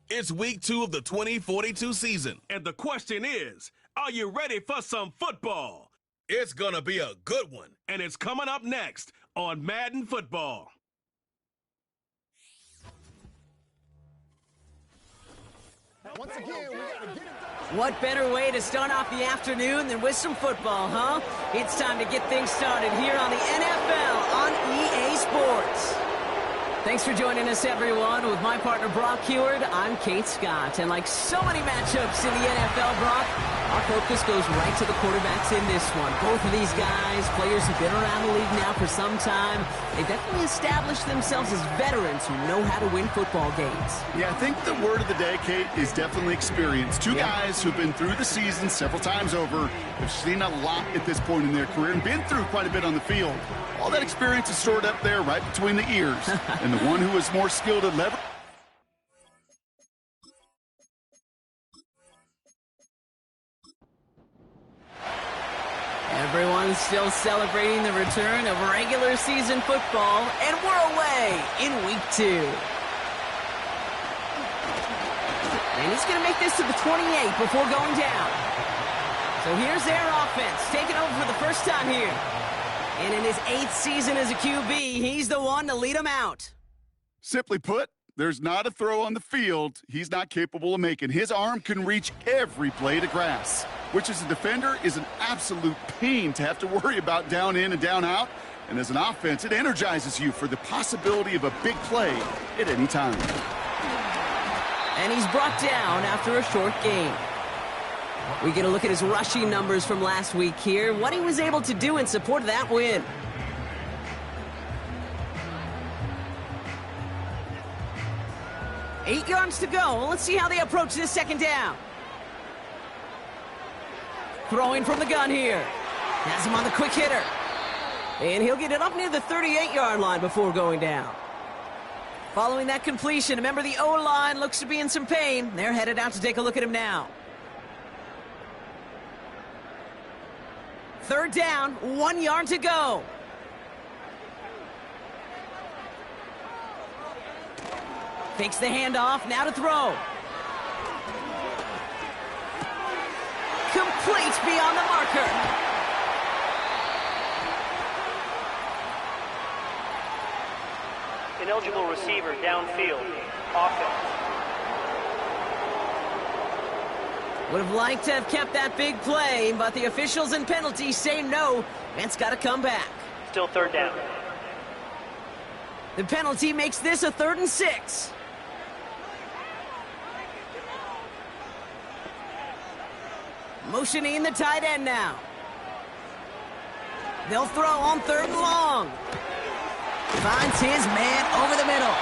It's week 2 of the 2042 season. And the question is, are you ready for some football? It's gonna be a good one. And it's coming up next on Madden Football. Once again, we gotta get it done. What better way to start off the afternoon than with some football, huh? It's time to get things started here on the NFL on EA Sports. Thanks for joining us, everyone. With my partner, Brock Heward, I'm Kate Scott. And like so many matchups in the NFL, Brock, our focus goes right to the quarterbacks in this one. Both of these guys, players who've been around the league now for some time, they've definitely established themselves as veterans who know how to win football games. Yeah, I think the word of the day, Kate, is definitely experience. Two guys who've been through the season several times over, have seen a lot at this point in their career, and been through quite a bit on the field. All that experience is stored up there right between the ears. And the one who is more skilled at leverage. Everyone's still celebrating the return of regular season football, and we're away in week 2. And he's going to make this to the 28 before going down. So here's their offense, taking over for the first time here. And in his 8th season as a QB, he's the one to lead them out. Simply put, there's not a throw on the field he's not capable of making. His arm can reach every blade of grass, which as a defender is an absolute pain to have to worry about down in and down out. And as an offense, it energizes you for the possibility of a big play at any time. And he's brought down after a short game. We get a look at his rushing numbers from last week here, what he was able to do in support of that win. Eight yards to go. Let's see how they approach this second down. Throwing from the gun here. Has him on the quick hitter. And he'll get it up near the 38-yard line before going down. Following that completion, remember the O-line looks to be in some pain. They're headed out to take a look at him now. Third down, 1 yard to go. Fakes the handoff, now to throw. Complete beyond the marker. Ineligible receiver downfield. Offense. Would have liked to have kept that big play, but the officials and penalties say no. It's got to come back. Still third down. The penalty makes this a 3rd and 6. Motioning the tight end now. They'll throw on 3rd and long. Finds his man over the middle.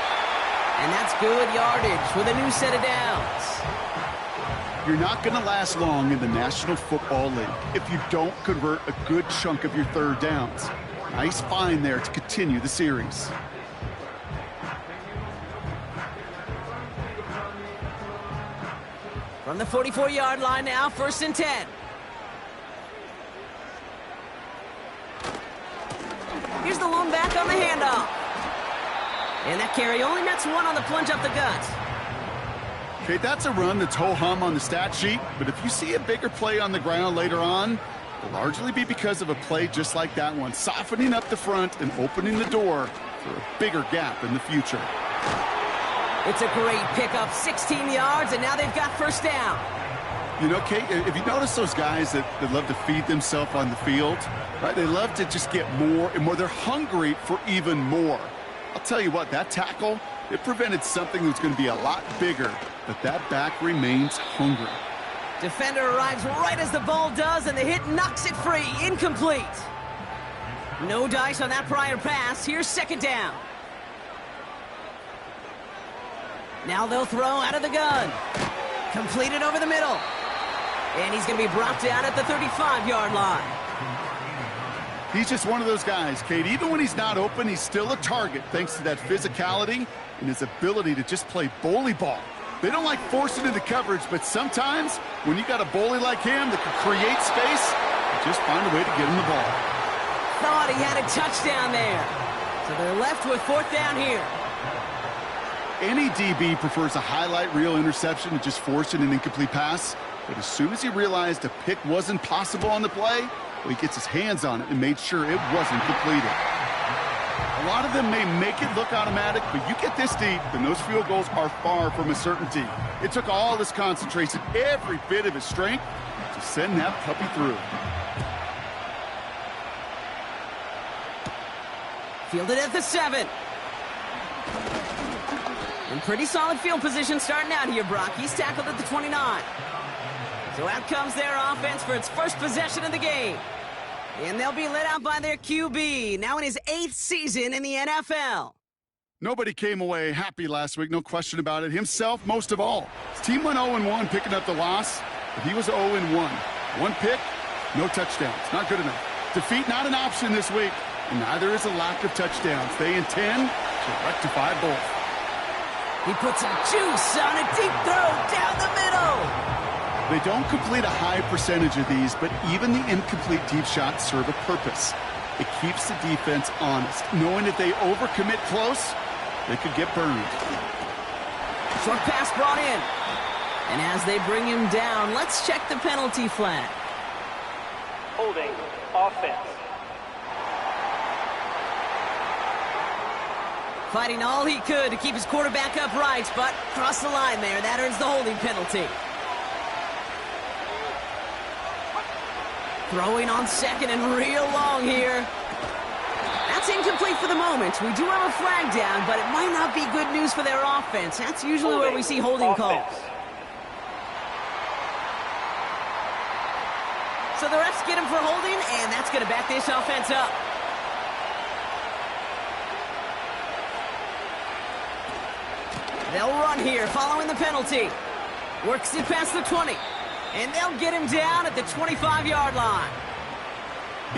And that's good yardage with a new set of downs. You're not going to last long in the National Football League if you don't convert a good chunk of your third downs. Nice find there to continue the series. From the 44-yard line now, 1st and 10. Here's the lone back on the handoff. And that carry only nets 1 on the plunge up the gut. Okay, that's a run that's ho-hum on the stat sheet, but if you see a bigger play on the ground later on, it'll largely be because of a play just like that one, softening up the front and opening the door for a bigger gap in the future. It's a great pickup, 16 yards, and now they've got 1st down. You know, Kate, if you notice those guys that love to feed themselves on the field, right? They love to just get more and more. They're hungry for even more. I'll tell you what, that tackle, it prevented something that's going to be a lot bigger, but that back remains hungry. Defender arrives right as the ball does, and the hit knocks it free. Incomplete. No dice on that prior pass. Here's 2nd down. Now they'll throw out of the gun. Completed over the middle. And he's going to be brought down at the 35-yard line. He's just one of those guys, Kate. Even when he's not open, he's still a target thanks to that physicality and his ability to just play bully ball. They don't like forcing into coverage, but sometimes when you got a bully like him that can create space, you just find a way to get him the ball. Thought he had a touchdown there. So they're left with 4th down here. Any DB prefers a highlight reel interception to just forcing an incomplete pass. But as soon as he realized a pick wasn't possible on the play, well, he gets his hands on it and made sure it wasn't completed. A lot of them may make it look automatic, but you get this deep, and those field goals are far from a certainty. It took all his concentration, every bit of his strength, to send that puppy through. Fielded at the 7. In pretty solid field position starting out here, Brock. He's tackled at the 29. So out comes their offense for its first possession of the game. And they'll be led out by their QB, now in his 8th season in the NFL. Nobody came away happy last week, no question about it. Himself, most of all. His team went 0-1, picking up the loss, but he was 0-1. One pick, no touchdowns. Not good enough. Defeat not an option this week, and neither is a lack of touchdowns. They intend to rectify both. He puts some juice on a deep throw down the middle. They don't complete a high percentage of these, but even the incomplete deep shots serve a purpose. It keeps the defense honest, knowing if they overcommit close, they could get burned. Short pass brought in. And as they bring him down, let's check the penalty flag. Holding. Offense. Fighting all he could to keep his quarterback upright, but crossed the line there. That earns the holding penalty. Throwing on second and real long here. That's incomplete for the moment. We do have a flag down, but it might not be good news for their offense. That's usually where we see holding calls. So the refs get him for holding, and that's going to back this offense up. They'll run here following the penalty. Works it past the 20. And they'll get him down at the 25-yard line.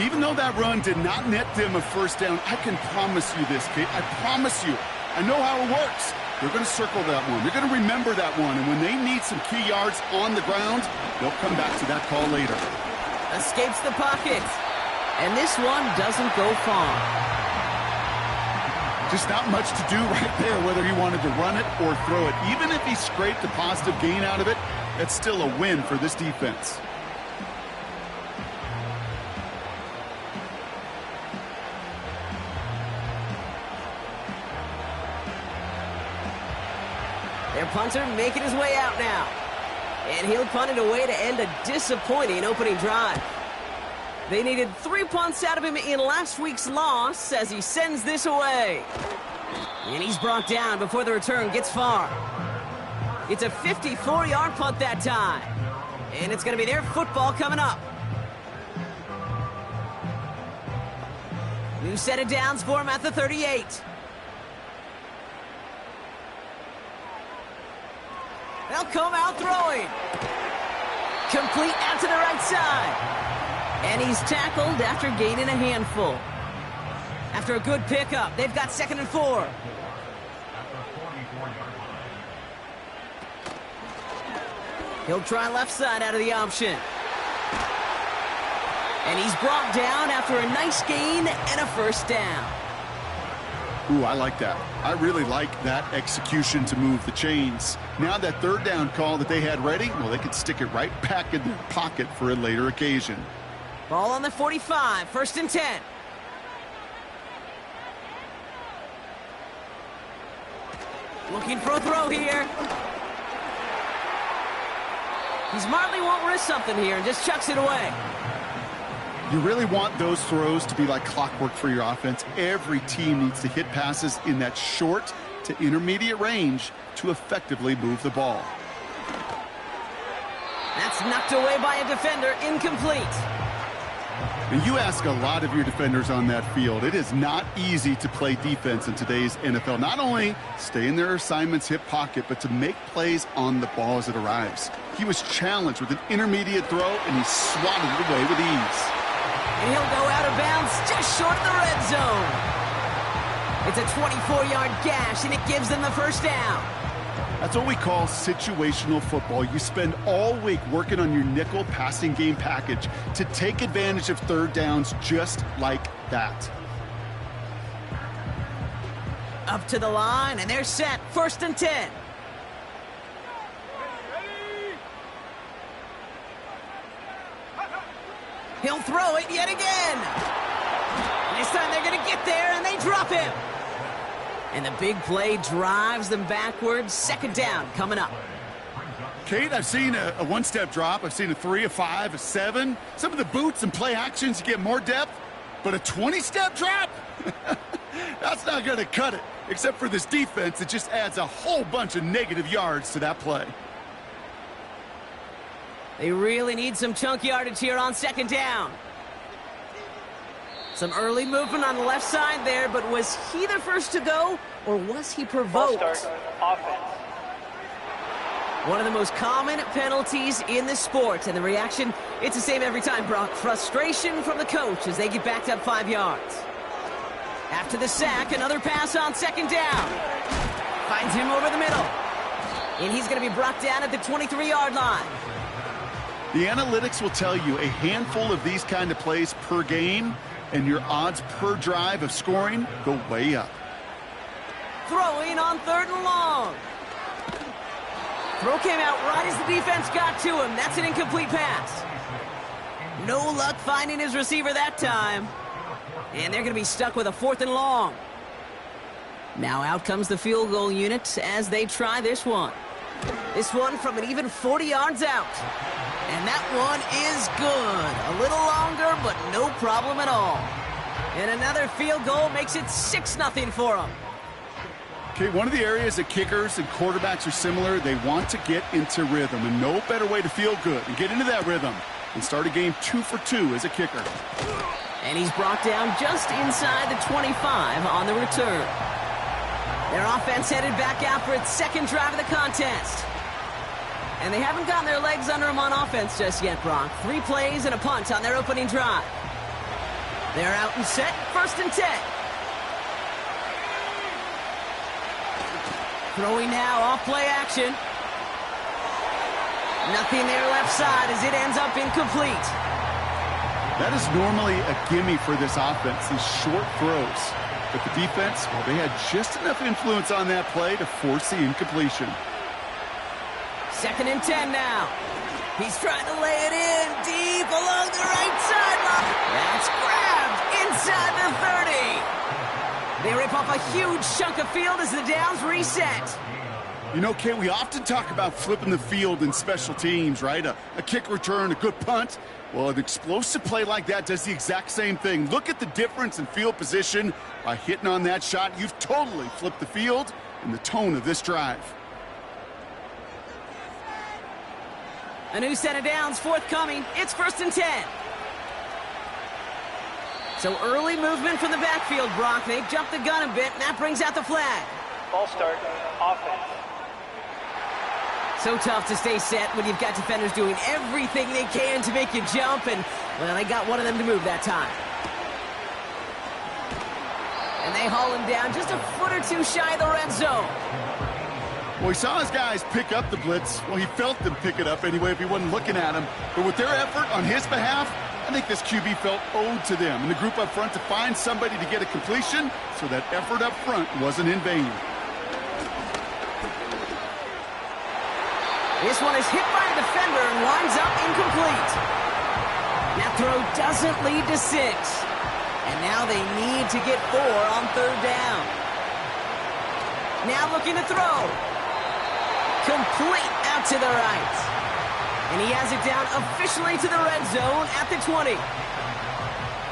Even though that run did not net them a first down, I can promise you this, Kate. I promise you. I know how it works. They're going to circle that one. They're going to remember that one. And when they need some key yards on the ground, they'll come back to that call later. Escapes the pocket. And this one doesn't go far. Just not much to do right there, whether he wanted to run it or throw it. Even if he scraped a positive gain out of it, it's still a win for this defense. Their punter making his way out now. And he'll punt it away to end a disappointing opening drive. They needed 3 punts out of him in last week's loss as he sends this away. And he's brought down before the return gets far. It's a 54-yard punt that time. And it's going to be their football coming up. New set of downs for him at the 38. They'll come out throwing. Complete out to the right side. And he's tackled after gaining a handful. After a good pickup, they've got 2nd and 4. He'll try left side out of the option. And he's brought down after a nice gain and a first down. Ooh, I like that. I really like that execution to move the chains. Now that 3rd down call that they had ready, well, they could stick it right back in their pocket for a later occasion. Ball on the 45, 1st and 10. Looking for a throw here. He smartly won't risk something here and just chucks it away. You really want those throws to be like clockwork for your offense. Every team needs to hit passes in that short to intermediate range to effectively move the ball. That's knocked away by a defender, incomplete. And you ask a lot of your defenders on that field. It is not easy to play defense in today's NFL. Not only stay in their assignment's hip pocket, but to make plays on the ball as it arrives. He was challenged with an intermediate throw, and he swatted it away with ease. And he'll go out of bounds just short of the red zone. It's a 24-yard gash, and it gives them the first down. That's what we call situational football. You spend all week working on your nickel passing game package to take advantage of 3rd downs just like that. Up to the line, and they're set. 1st and 10. He'll throw it yet again. This time they're going to get there, and they drop him. And the big play drives them backwards. 2nd down coming up. Kate, I've seen a one-step drop. I've seen a 3, a 5, a 7. Some of the boots and play actions, you get more depth. But a 20-step drop? That's not going to cut it. Except for this defense, it just adds a whole bunch of negative yards to that play. They really need some chunk yardage here on 2nd down. Some early movement on the left side there, but was he the first to go, or was he provoked? Ball start, offense. One of the most common penalties in the sport, and the reaction, it's the same every time, Brock. Frustration from the coach as they get backed up 5 yards. After the sack, another pass on 2nd down. Finds him over the middle. And he's going to be brought down at the 23-yard line. The analytics will tell you a handful of these kind of plays per game, and your odds per drive of scoring go way up. Throwing on 3rd and long. Throw came out right as the defense got to him. That's an incomplete pass. No luck finding his receiver that time. And they're going to be stuck with a 4th and long. Now out comes the field goal unit as they try this one. This one from an even 40 yards out. And that one is good. A little longer, but no problem at all. And another field goal makes it 6-0 for them. Okay, one of the areas that kickers and quarterbacks are similar, they want to get into rhythm. And no better way to feel good and get into that rhythm and start a game 2 for 2 as a kicker. And he's brought down just inside the 25 on the return. Their offense headed back out for its 2nd drive of the contest. And they haven't gotten their legs under them on offense just yet, Brock. 3 plays and a punt on their opening drive. They're out and set. 1st and 10. Throwing now off play action. Nothing there left side as it ends up incomplete. That is normally a gimme for this offense, these short throws. But the defense, well, they had just enough influence on that play to force the incompletion. 2nd and 10 now. He's trying to lay it in deep along the right sideline. That's grabbed inside the 30. They rip off a huge chunk of field as the downs reset. You know, Kate, we often talk about flipping the field in special teams, right? A kick return, a good punt. Well, an explosive play like that does the exact same thing. Look at the difference in field position. By hitting on that shot, you've totally flipped the field and the tone of this drive. A new set of downs forthcoming. It's 1st and 10. So early movement from the backfield, Brock. They jumped the gun a bit, and that brings out the flag. Ball start, offense. So tough to stay set when you've got defenders doing everything they can to make you jump, and, well, they got one of them to move that time. And they haul him down just a foot or two shy of the red zone. Well, he saw his guys pick up the blitz. Well, he felt them pick it up anyway if he wasn't looking at him. But with their effort on his behalf, I think this QB felt owed to them and the group up front to find somebody to get a completion, so that effort up front wasn't in vain. This one is hit by a defender and winds up incomplete. That throw doesn't lead to 6. And now they need to get 4 on 3rd down. Now looking to throw. Complete out to the right. And he has it down officially to the red zone at the 20.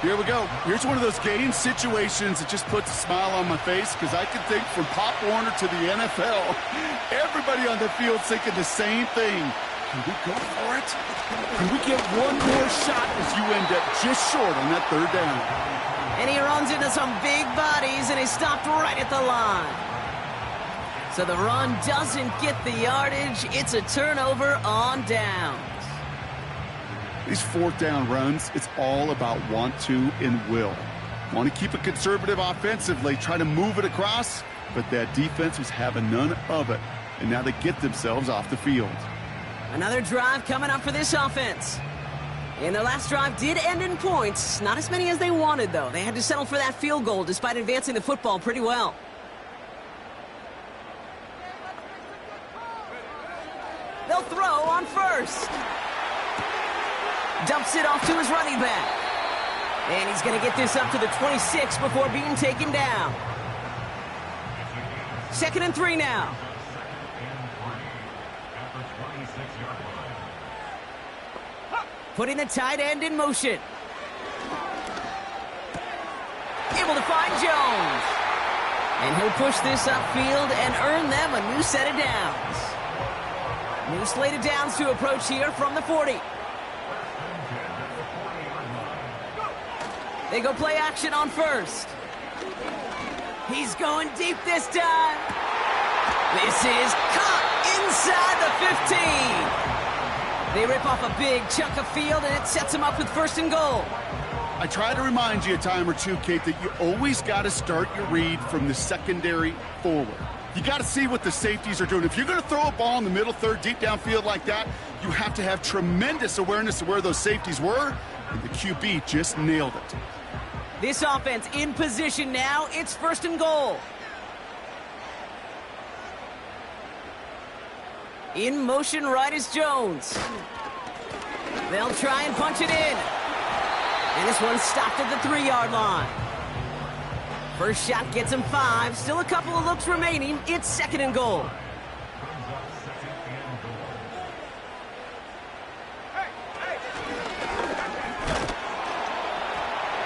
Here we go. Here's one of those game situations that just puts a smile on my face, because I can think from Pop Warner to the NFL, everybody on the field thinking the same thing. Can we go for it? Can we get one more shot as you end up just short on that 3rd down? And he runs into some big bodies, and he's stopped right at the line. So the run doesn't get the yardage. It's a turnover on downs. These 4th down runs, it's all about want to and will. Want to keep it conservative offensively, try to move it across, but that defense was having none of it. And now they get themselves off the field. Another drive coming up for this offense. And their last drive did end in points. Not as many as they wanted, though. They had to settle for that field goal despite advancing the football pretty well. They'll throw on first. Dumps it off to his running back. And he's going to get this up to the 26 before being taken down. 2nd and 3 now. Putting the tight end in motion. Able to find Jones. And he'll push this upfield and earn them a new set of downs. New slate of downs to approach here from the 40. They go play action on first. He's going deep this time. This is caught inside the 15. They rip off a big chunk of field, and it sets him up with 1st and goal. I try to remind you a time or two, Kate, that you always got to start your read from the secondary forward. You got to see what the safeties are doing. If you're going to throw a ball in the middle third, deep downfield like that, you have to have tremendous awareness of where those safeties were, and the QB just nailed it. This offense in position now. It's 1st and goal. In motion right is Jones. They'll try and punch it in. And this one's stopped at the 3-yard line. First shot gets him 5. Still a couple of looks remaining. It's 2nd and goal.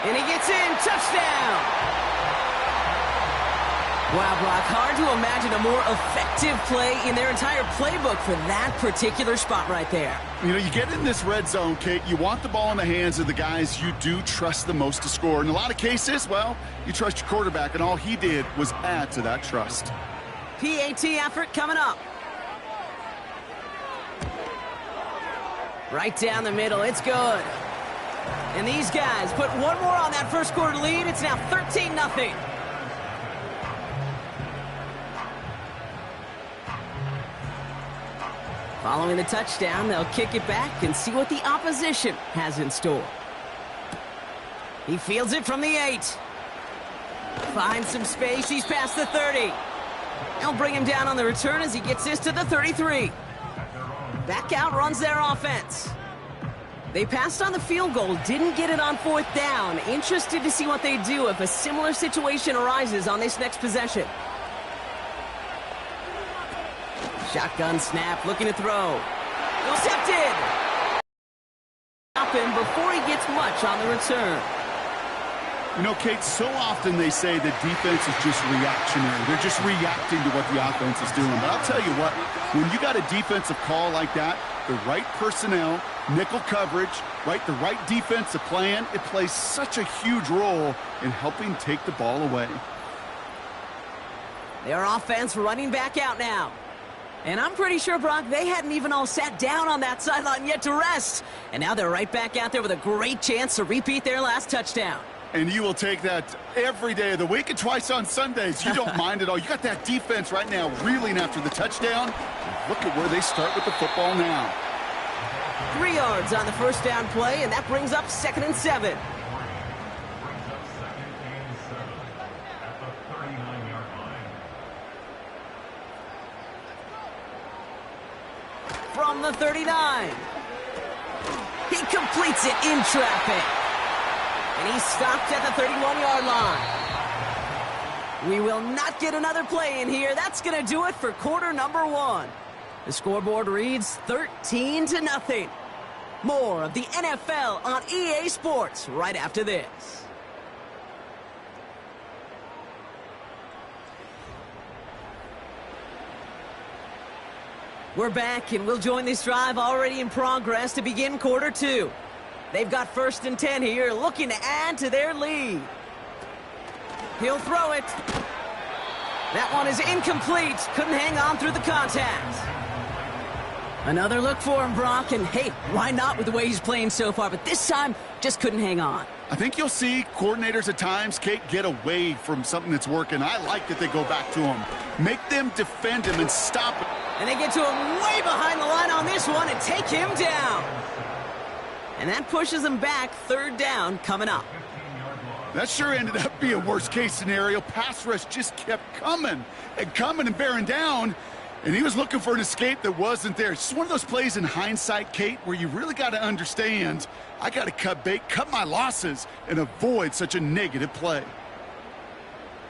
And he gets in. Touchdown. Wow, Brock, hard to imagine a more effective play in their entire playbook for that particular spot right there. You know, you get in this red zone, Kate, you want the ball in the hands of the guys you do trust the most to score. In a lot of cases, well, you trust your quarterback, and all he did was add to that trust. PAT effort coming up. Right down the middle. It's good. And these guys put one more on that first quarter lead. It's now 13-0. Following the touchdown, they'll kick it back and see what the opposition has in store. He fields it from the 8. Finds some space. He's past the 30. They'll bring him down on the return as he gets this to the 33. Back out runs their offense. They passed on the field goal, didn't get it on 4th down. Interested to see what they do if a similar situation arises on this next possession. Shotgun snap, looking to throw. Intercepted! Stop him before he gets much on the return. You know, Kate, so often they say that defense is just reactionary. They're just reacting to what the offense is doing. But I'll tell you what, when you got a defensive call like that, the right personnel, nickel coverage, the right defensive plan, it plays such a huge role in helping take the ball away. Their offense running back out now. And I'm pretty sure, Brock, they hadn't even all sat down on that sideline yet to rest. And now they're right back out there with a great chance to repeat their last touchdown. And you will take that every day of the week and twice on Sundays. You don't mind at all. You got that defense right now reeling after the touchdown. Look at where they start with the football now. 3 yards on the first down play, and that brings up 2nd and 7. From the 39. He completes it in traffic. And he's stopped at the 31-yard line. We will not get another play in here. That's going to do it for quarter number 1. The scoreboard reads 13-0. More of the NFL on EA Sports right after this. We're back, and we'll join this drive already in progress to begin quarter 2. They've got 1st and 10 here, looking to add to their lead. He'll throw it. That one is incomplete. Couldn't hang on through the contact. Another look for him, Brock, and hey, why not with the way he's playing so far? But this time, just couldn't hang on. I think you'll see coordinators at times, Kate, get away from something that's working. I like that they go back to him. Make them defend him and stop him. And they get to him way behind the line on this one and take him down. And that pushes him back. 3rd down coming up. That sure ended up being a worst-case scenario. Pass rush just kept coming and bearing down. And he was looking for an escape that wasn't there. It's just one of those plays in hindsight, Kate, where you really got to understand, I got to cut bait, cut my losses, and avoid such a negative play.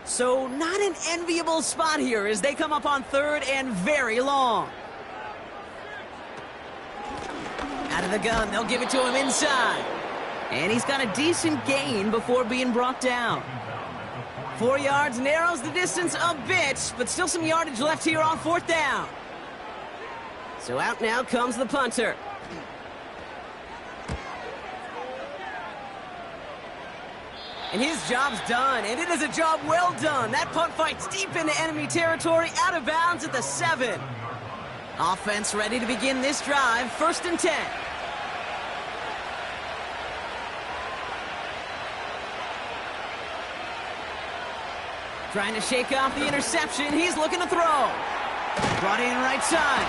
So not an enviable spot here as they come up on third and very long. Out of the gun, they'll give it to him inside. And he's got a decent gain before being brought down. 4 yards narrows the distance a bit, but still some yardage left here on fourth down. So out now comes the punter. And his job's done, and it is a job well done. That punt fight's deep into enemy territory, out of bounds at the 7. Offense ready to begin this drive, 1st and 10. Trying to shake off the interception. He's looking to throw. Brought in right side.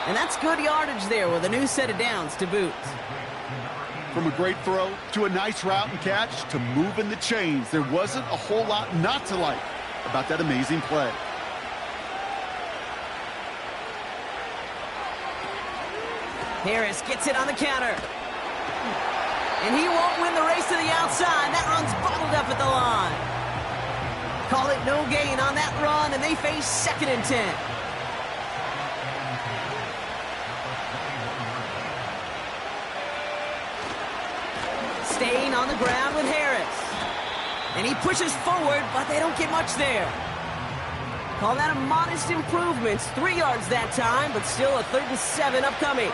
And that's good yardage there with a new set of downs to boot. From a great throw to a nice route and catch to moving the chains, there wasn't a whole lot not to like about that amazing play. Harris gets it on the counter. And he won't win the race to the outside. That run's bottled up at the line. Call it no gain on that run, and they face 2nd and 10. Staying on the ground with Harris. And he pushes forward, but they don't get much there. Call that a modest improvement. 3 yards that time, but still a 3rd and 7 upcoming.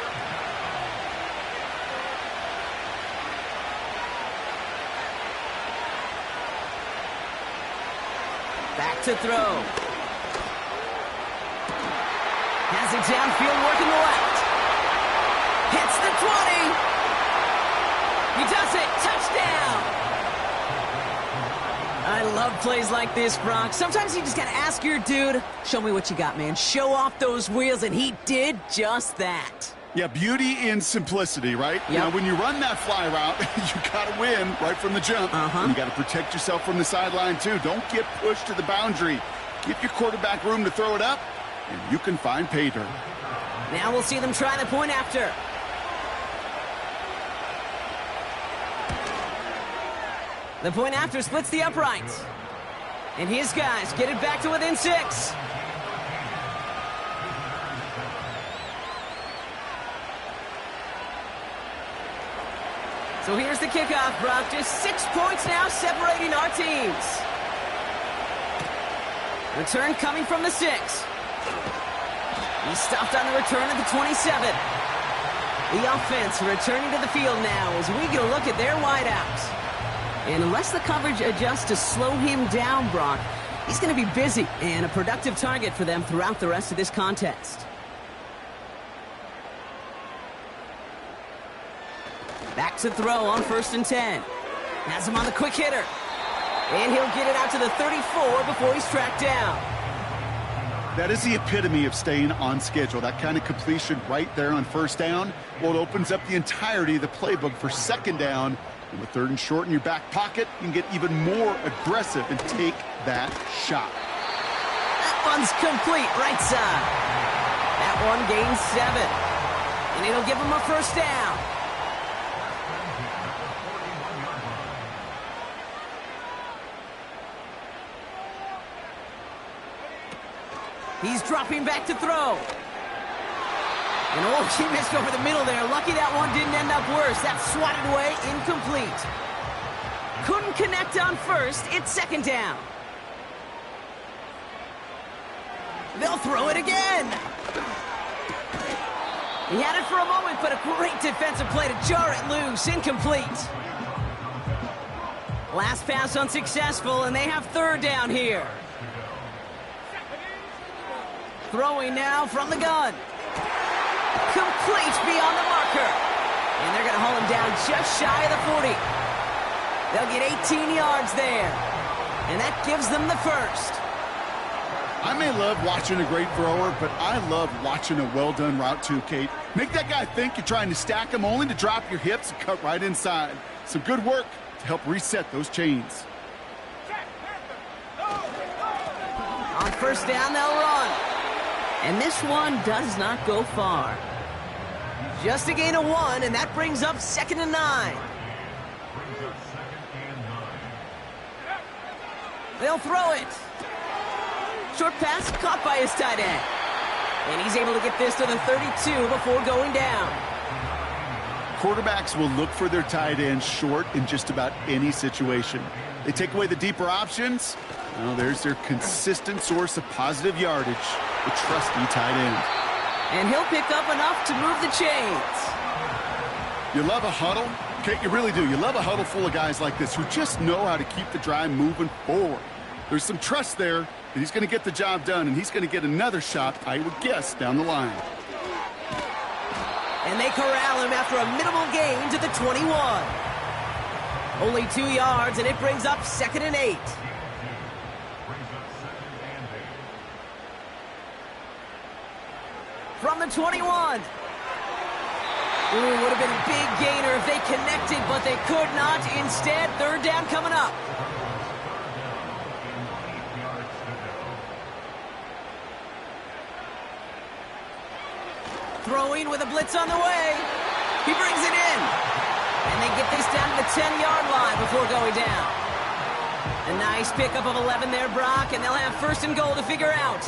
Back to throw. Has it downfield, working the left. Hits the 20. He does it. Touchdown. I love plays like this, Brock. Sometimes you just got to ask your dude, show me what you got, man. Show off those wheels, and he did just that. Yeah, beauty in simplicity, right? Yep. Now, when you run that fly route, you got to win right from the jump. And you got to protect yourself from the sideline, too. Don't get pushed to the boundary. Give your quarterback room to throw it up, and you can find pay dirt. Now we'll see them try the point after. The point after splits the uprights. And his guys get it back to within 6. So here's the kickoff, Brock. Just 6 points now separating our teams. Return coming from the 6. He's stopped on the return at the 27. The offense returning to the field now as we get a look at their wideouts. And unless the coverage adjusts to slow him down, Brock, he's going to be busy and a productive target for them throughout the rest of this contest. Back to throw on 1st and 10. Has him on the quick hitter. And he'll get it out to the 34 before he's tracked down. That is the epitome of staying on schedule. That kind of completion right there on 1st down. Well, it opens up the entirety of the playbook for 2nd down. And with 3rd and short in your back pocket, you can get even more aggressive and take that shot. That one's complete, right side. That one gains 7. And it'll give him a 1st down. He's dropping back to throw. And oh, he missed over the middle there. Lucky that one didn't end up worse. That's swatted away, incomplete. Couldn't connect on 1st. It's 2nd down. They'll throw it again. He had it for a moment, but a great defensive play to jar it loose. Incomplete. Last pass unsuccessful, and they have 3rd down here. Throwing now from the gun. Complete beyond the marker. And they're going to haul him down just shy of the 40. They'll get 18 yards there. And that gives them the 1st. I may love watching a great thrower, but I love watching a well-done route too, Kate. Make that guy think you're trying to stack him only to drop your hips and cut right inside. Some good work to help reset those chains. On 1st down, they'll run. And this one does not go far. Just a gain of 1, and that brings up 2nd and 9. They'll throw it. Short pass caught by his tight end. And he's able to get this to the 32 before going down. Quarterbacks will look for their tight end short in just about any situation. They take away the deeper options. Well, there's their consistent source of positive yardage, the trusty tight end. And he'll pick up enough to move the chains. You love a huddle? Okay, you really do. You love a huddle full of guys like this who just know how to keep the drive moving forward. There's some trust there that he's going to get the job done, and he's going to get another shot, I would guess, down the line. And they corral him after a minimal gain to the 21. Only 2 yards, and it brings up 2nd and 8. From the 21. Ooh, would have been a big gainer if they connected, but they could not. Instead, 3rd down coming up. Throwing with a blitz on the way. He brings it in. And they get this down to the 10-yard line before going down. A nice pickup of 11 there, Brock, and they'll have 1st and goal to figure out.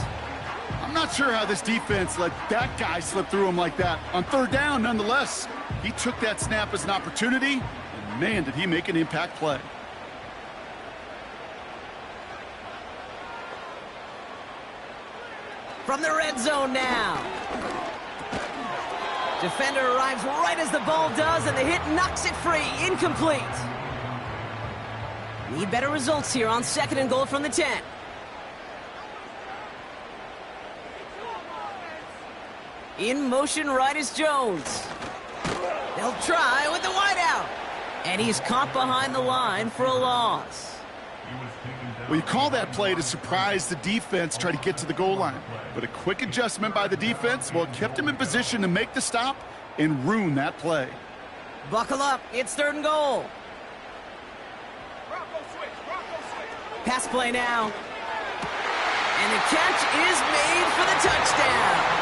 I'm not sure how this defense let that guy slip through him like that. On 3rd down, nonetheless, he took that snap as an opportunity, and man, did he make an impact play. From the red zone now. Defender arrives right as the ball does, and the hit knocks it free. Incomplete. Need better results here on 2nd and goal from the 10. In motion, right is Jones. They'll try with the wideout. And he's caught behind the line for a loss. Well, you call that play to surprise the defense, try to get to the goal line. But a quick adjustment by the defense, well, it kept him in position to make the stop and ruin that play. Buckle up. It's 3rd and goal. Pass play now. And the catch is made for the touchdown.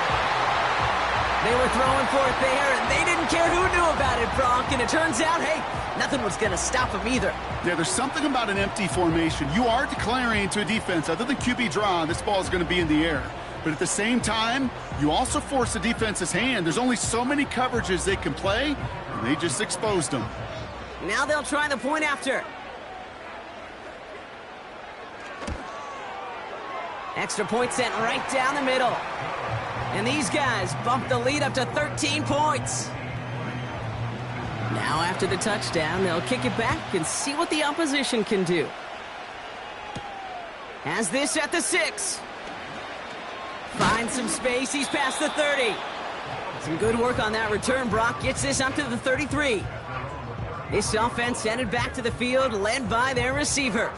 They were throwing for it there, and they didn't care who knew about it, Brock. And it turns out, hey, nothing was going to stop them either. Yeah, there's something about an empty formation. You are declaring to a defense, other than QB draw, this ball is going to be in the air. But at the same time, you also force the defense's hand. There's only so many coverages they can play, and they just exposed them. Now they'll try the point after. Extra point sent right down the middle. And these guys bump the lead up to 13 points. Now after the touchdown, they'll kick it back and see what the opposition can do. Has this at the 6. Finds some space. He's past the 30. Some good work on that return. Brock gets this up to the 33. This offense headed back to the field, led by their receiver.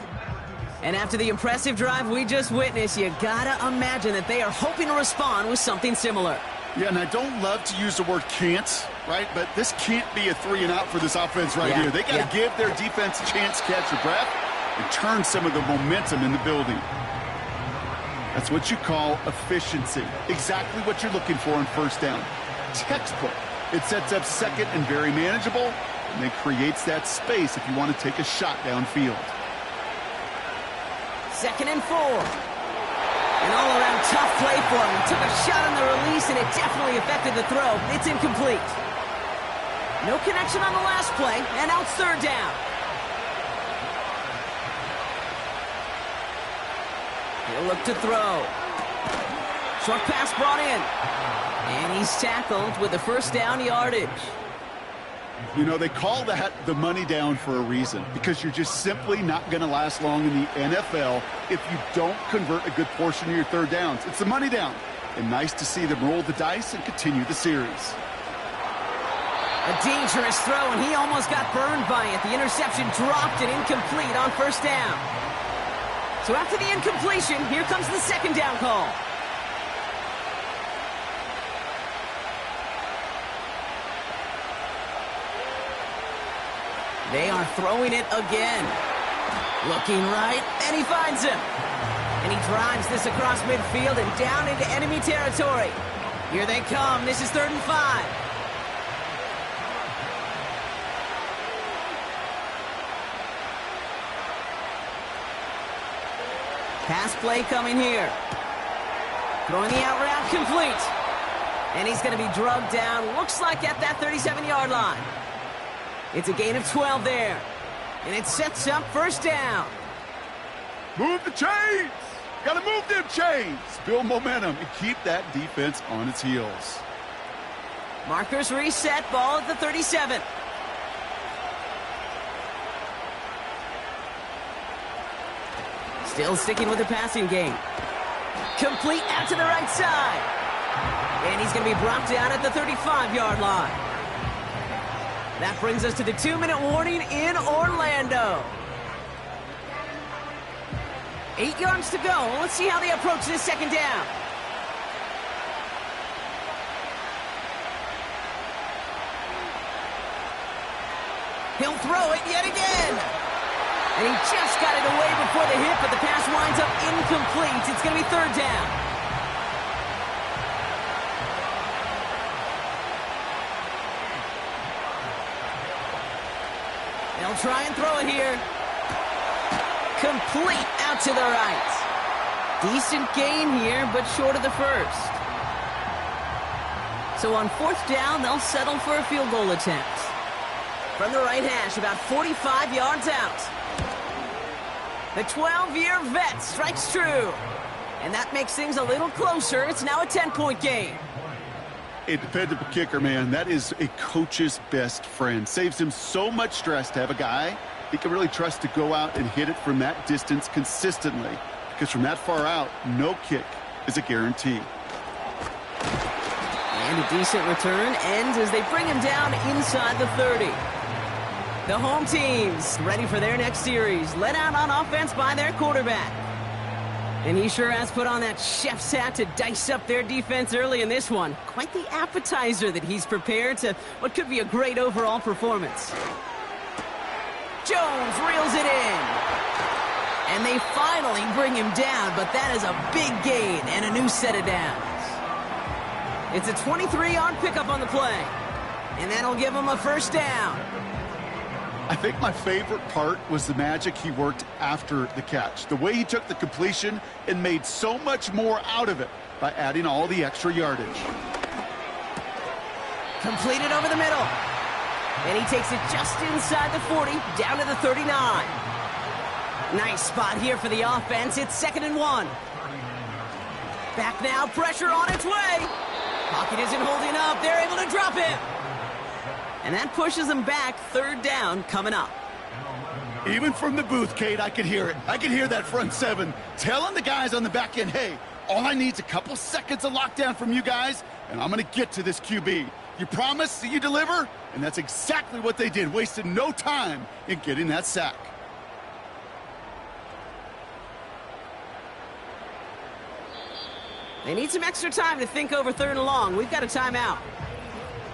And after the impressive drive we just witnessed, you gotta imagine that they are hoping to respond with something similar. Yeah, and I don't love to use the word can't, right? But this can't be a 3-and-out for this offense right here. They got to give their defense a chance to catch their breath and turn some of the momentum in the building. That's what you call efficiency. Exactly what you're looking for on 1st down. Textbook. It sets up 2nd and very manageable, and it creates that space if you want to take a shot downfield. 2nd and 4. An all-around tough play for him. He took a shot on the release, and it definitely affected the throw. It's incomplete. No connection on the last play, and now it's 3rd down. He'll look to throw. Short pass brought in. And he's tackled with the 1st down yardage. You know, they call that the money down for a reason, because you're just simply not going to last long in the NFL if you don't convert a good portion of your 3rd downs. It's the money down. And nice to see them roll the dice and continue the series. A dangerous throw, and he almost got burned by it. The interception dropped and incomplete on 1st down. So after the incompletion, here comes the 2nd down call. They are throwing it again. Looking right, and he finds him. And he drives this across midfield and down into enemy territory. Here they come. This is 3rd and 5. Pass play coming here. Throwing the out route complete. And he's going to be drugged down, looks like at that 37-yard line. It's a gain of 12 there. And it sets up 1st down. Move the chains! Gotta move them chains! Build momentum and keep that defense on its heels. Markers reset, ball at the 37. Still sticking with the passing game. Complete out to the right side. And he's going to be brought down at the 35-yard line. That brings us to the 2-minute warning in Orlando. 8 yards to go. Let's see how they approach this 2nd down. He'll throw it yet again. And he just got it away before the hit, but the pass winds up incomplete. It's going to be 3rd down. They'll try and throw it here. Complete out to the right. Decent gain here, but short of the 1st. So on 4th down, they'll settle for a field goal attempt. From the right hash, about 45 yards out. The 12-year vet strikes true. And that makes things a little closer. It's now a 10-point game. A dependable kicker, man. That is a coach's best friend. Saves him so much stress to have a guy he can really trust to go out and hit it from that distance consistently. Because from that far out, no kick is a guarantee. And a decent return ends as they bring him down inside the 30. The home team's ready for their next series, led out on offense by their quarterback. And he sure has put on that chef's hat to dice up their defense early in this one. Quite the appetizer that he's prepared to what could be a great overall performance. Jones reels it in. And they finally bring him down, but that is a big gain and a new set of downs. It's a 23-yard pickup on the play. And that'll give him a 1st down. I think my favorite part was the magic he worked after the catch. The way he took the completion and made so much more out of it by adding all the extra yardage. Completed over the middle. And he takes it just inside the 40, down to the 39. Nice spot here for the offense. It's 2nd and 1. Back now, pressure on its way. Pocket isn't holding up. They're able to drop it. And that pushes them back. 3rd down coming up. Even from the booth, Kate, I could hear it. I could hear that front 7 telling the guys on the back end, hey, all I need is a couple seconds of lockdown from you guys, and I'm going to get to this QB. You promise that you deliver? And that's exactly what they did, wasted no time in getting that sack. They need some extra time to think over 3rd and long. We've got a timeout.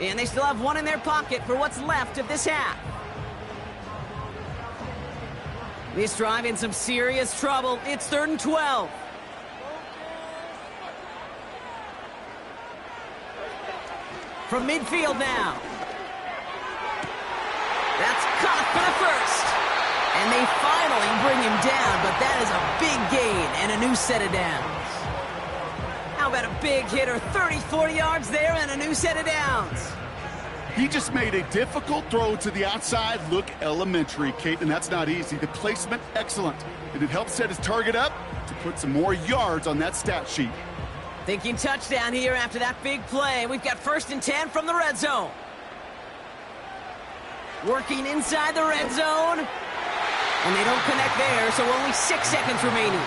And they still have one in their pocket for what's left of this half. This drive in some serious trouble. It's 3rd and 12. From midfield now. That's caught for the 1st. And they finally bring him down, but that is a big gain and a new set of downs. How about a big hitter, 30, 40 yards there and a new set of downs? He just made a difficult throw to the outside look elementary, Kate, and that's not easy. The placement, excellent. And it helped set his target up to put some more yards on that stat sheet. Thinking touchdown here after that big play. We've got 1st and 10 from the red zone. Working inside the red zone. And they don't connect there, so only 6 seconds remaining.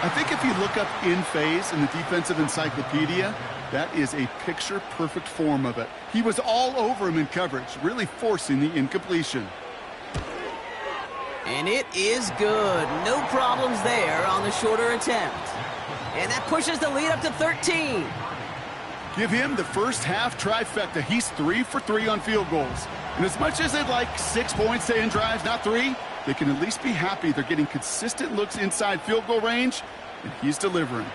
I think if you look up in phase in the defensive encyclopedia, that is a picture-perfect form of it. He was all over him in coverage, really forcing the incompletion. And it is good. No problems there on the shorter attempt. And that pushes the lead up to 13. Give him the first half trifecta. He's 3 for 3 on field goals. And as much as they'd like 6 points to end drives, not 3, They can at least be happy they're getting consistent looks inside field goal range, and he's delivering.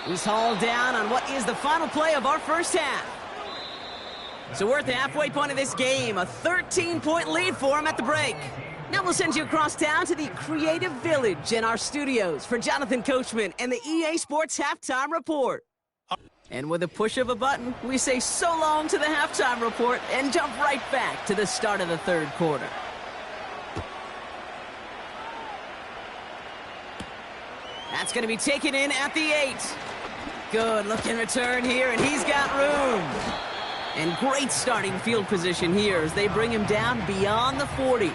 He's hauled down on what is the final play of our first half. So we're at the halfway point of this game, a 13-point lead for him at the break. Now we'll send you across town to the Creative Village in our studios for Jonathan Coachman and the EA Sports Halftime Report. And with a push of a button, we say so long to the halftime report and jump right back to the start of the third quarter. That's going to be taken in at the 8. Good looking return here, and he's got room. And great starting field position here as they bring him down beyond the 40.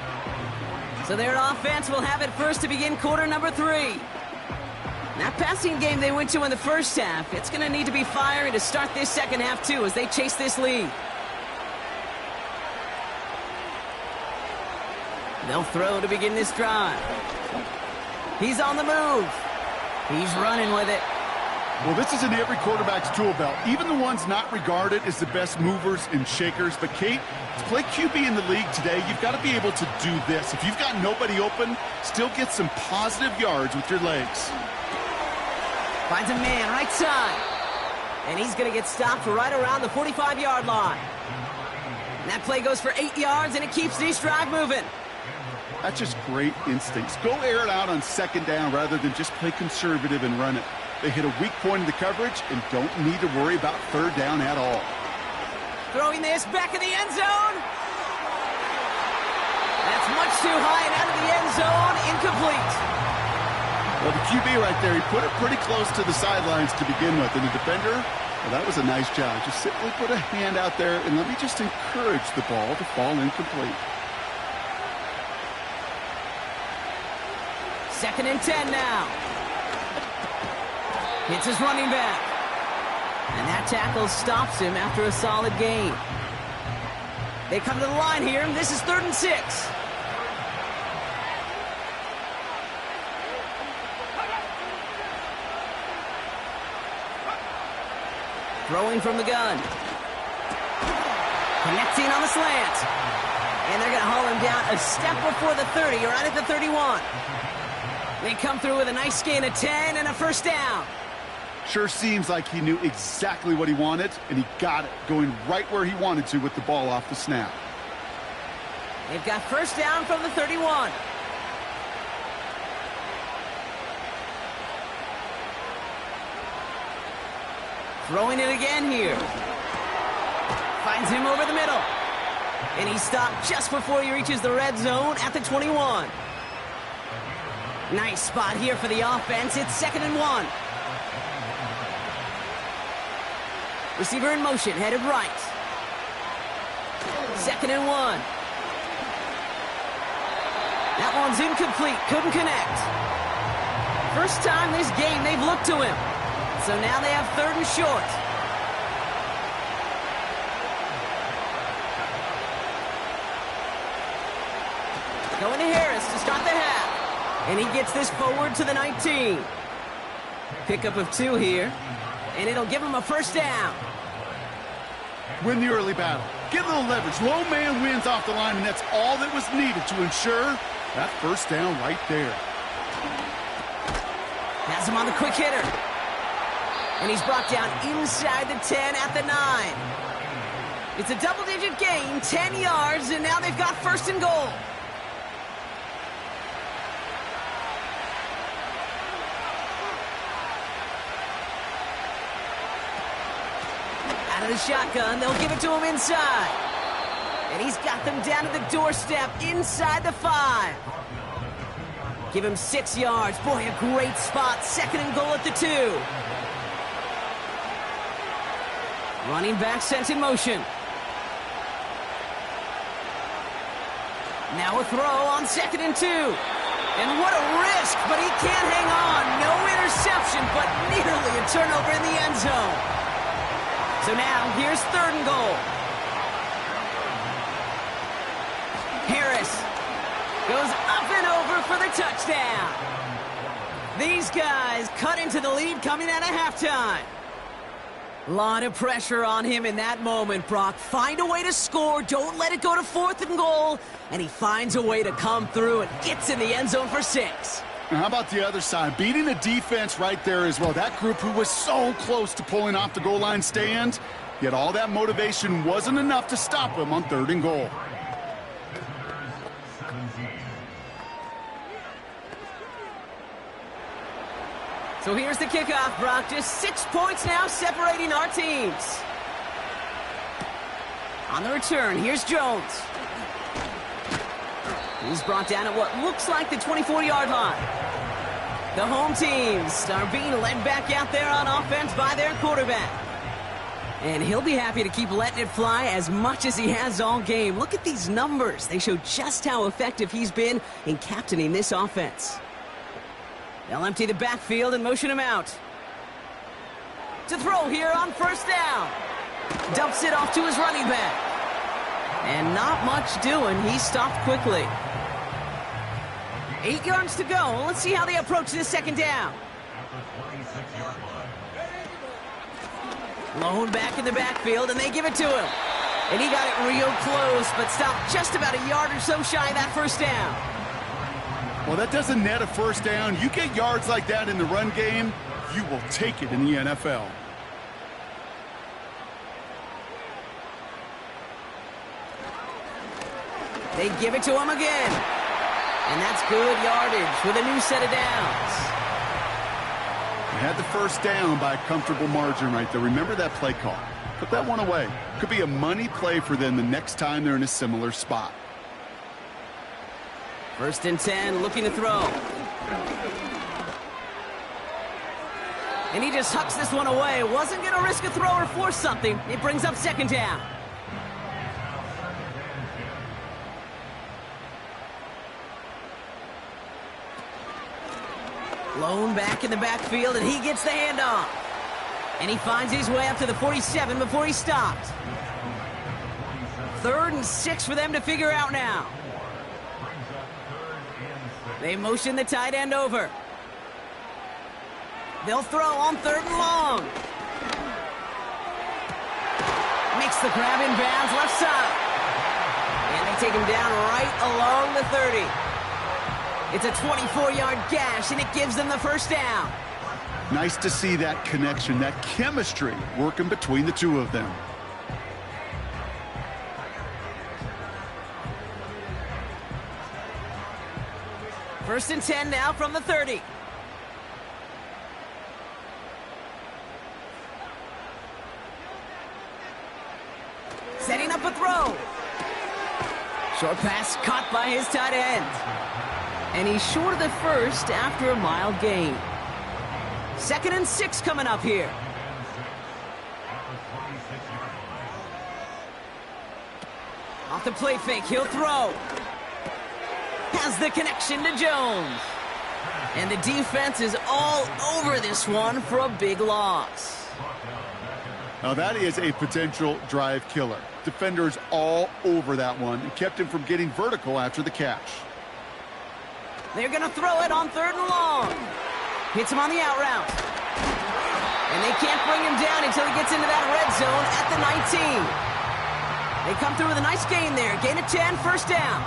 So their offense will have it first to begin quarter number 3. That passing game they went to in the first half, it's going to need to be firing to start this second half too as they chase this lead. They'll throw to begin this drive. He's on the move. He's running with it. Well, this is in every quarterback's tool belt, even the ones not regarded as the best movers and shakers. But, Kate, to play QB in the league today, you've got to be able to do this. If you've got nobody open, still get some positive yards with your legs. Finds a man right side. And he's going to get stopped right around the 45-yard line. And that play goes for 8 yards, and it keeps this drive moving. That's just great instincts. Go air it out on second down rather than just play conservative and run it. They hit a weak point in the coverage and don't need to worry about third down at all. Throwing this back in the end zone. That's much too high and out of the end zone. Incomplete. Well, the QB right there, he put it pretty close to the sidelines to begin with. And the defender, well, that was a nice job. Just simply put a hand out there and let me just encourage the ball to fall incomplete. 2nd and 10 now. Hits his running back. And that tackle stops him after a solid gain. They come to the line here, and this is 3rd and 6. Throwing from the gun. Connecting on the slant. And they're going to haul him down a step before the 30, right at the 31. They come through with a nice gain of 10 and a first down. Sure seems like he knew exactly what he wanted, and he got it, going right where he wanted to with the ball off the snap. They've got first down from the 31. Throwing it again here. Finds him over the middle. And he stopped just before he reaches the red zone at the 21. Nice spot here for the offense. It's 2nd and 1. Receiver in motion, headed right. 2nd and 1. That one's incomplete, couldn't connect. First time this game they've looked to him. So now they have 3rd and short. Going to Harris to start the half. And he gets this forward to the 19. Pickup of 2 here. And it'll give him a first down. Win the early battle. Get a little leverage. Low man wins off the line, and that's all that was needed to ensure that first down right there. Has him on the quick hitter. And he's brought down inside the 10 at the 9. It's a double-digit gain, 10 yards, and now they've got 1st and goal. Out of the shotgun, they'll give it to him inside. And he's got them down to the doorstep inside the 5. Give him 6 yards. Boy, a great spot. 2nd and goal at the 2. Running back sent in motion. Now a throw on 2nd and 2. And what a risk, but he can't hang on. No interception, but nearly a turnover in the end zone. So now, here's 3rd and goal. Harris goes up and over for the touchdown. These guys cut into the lead coming out of halftime. A lot of pressure on him in that moment, Brock. Find a way to score. Don't let it go to 4th and goal. And he finds a way to come through and gets in the end zone for 6. And how about the other side? Beating the defense right there as well. That group who was so close to pulling off the goal line stand, yet all that motivation wasn't enough to stop him on 3rd and goal. So here's the kickoff, Brock. Just 6 points now separating our teams. On the return, here's Jones. He's brought down at what looks like the 24-yard line. The home teams are being led back out there on offense by their quarterback. And he'll be happy to keep letting it fly as much as he has all game. Look at these numbers. They show just how effective he's been in captaining this offense. They'll empty the backfield and motion him out. To throw here on 1st down. Dumps it off to his running back. And not much doing. He stopped quickly. 8 yards to go. Let's see how they approach this 2nd down. Lone back in the backfield, and they give it to him. And he got it real close, but stopped just about a yard or so shy of that 1st down. Well, that doesn't net a 1st down. You get yards like that in the run game, you will take it in the NFL. They give it to him again. And that's good yardage with a new set of downs. They had the 1st down by a comfortable margin right there. Remember that play call. Put that one away. Could be a money play for them the next time they're in a similar spot. 1st and 10, looking to throw. And he just hucks this one away. Wasn't going to risk a throw or force something. It brings up 2nd down. Lone back in the backfield, and he gets the handoff. And he finds his way up to the 47 before he stopped. 3rd and 6 for them to figure out now. They motion the tight end over. They'll throw on 3rd and long. Makes the grab in bounds left side. And they take him down right along the 30. It's a 24-yard gash, and it gives them the 1st down. Nice to see that connection, that chemistry working between the two of them. First and 10 now from the 30. Setting up a throw. Short pass caught by his tight end. And he's short of the 1st after a mild gain. 2nd and 6 coming up here. Off the play fake, he'll throw. Has the connection to Jones. And the defense is all over this one for a big loss. Now that is a potential drive killer. Defenders all over that one and kept him from getting vertical after the catch. They're going to throw it on 3rd and long. Hits him on the out route. And they can't bring him down until he gets into that red zone at the 19. They come through with a nice gain there. Gain of 10, 1st down.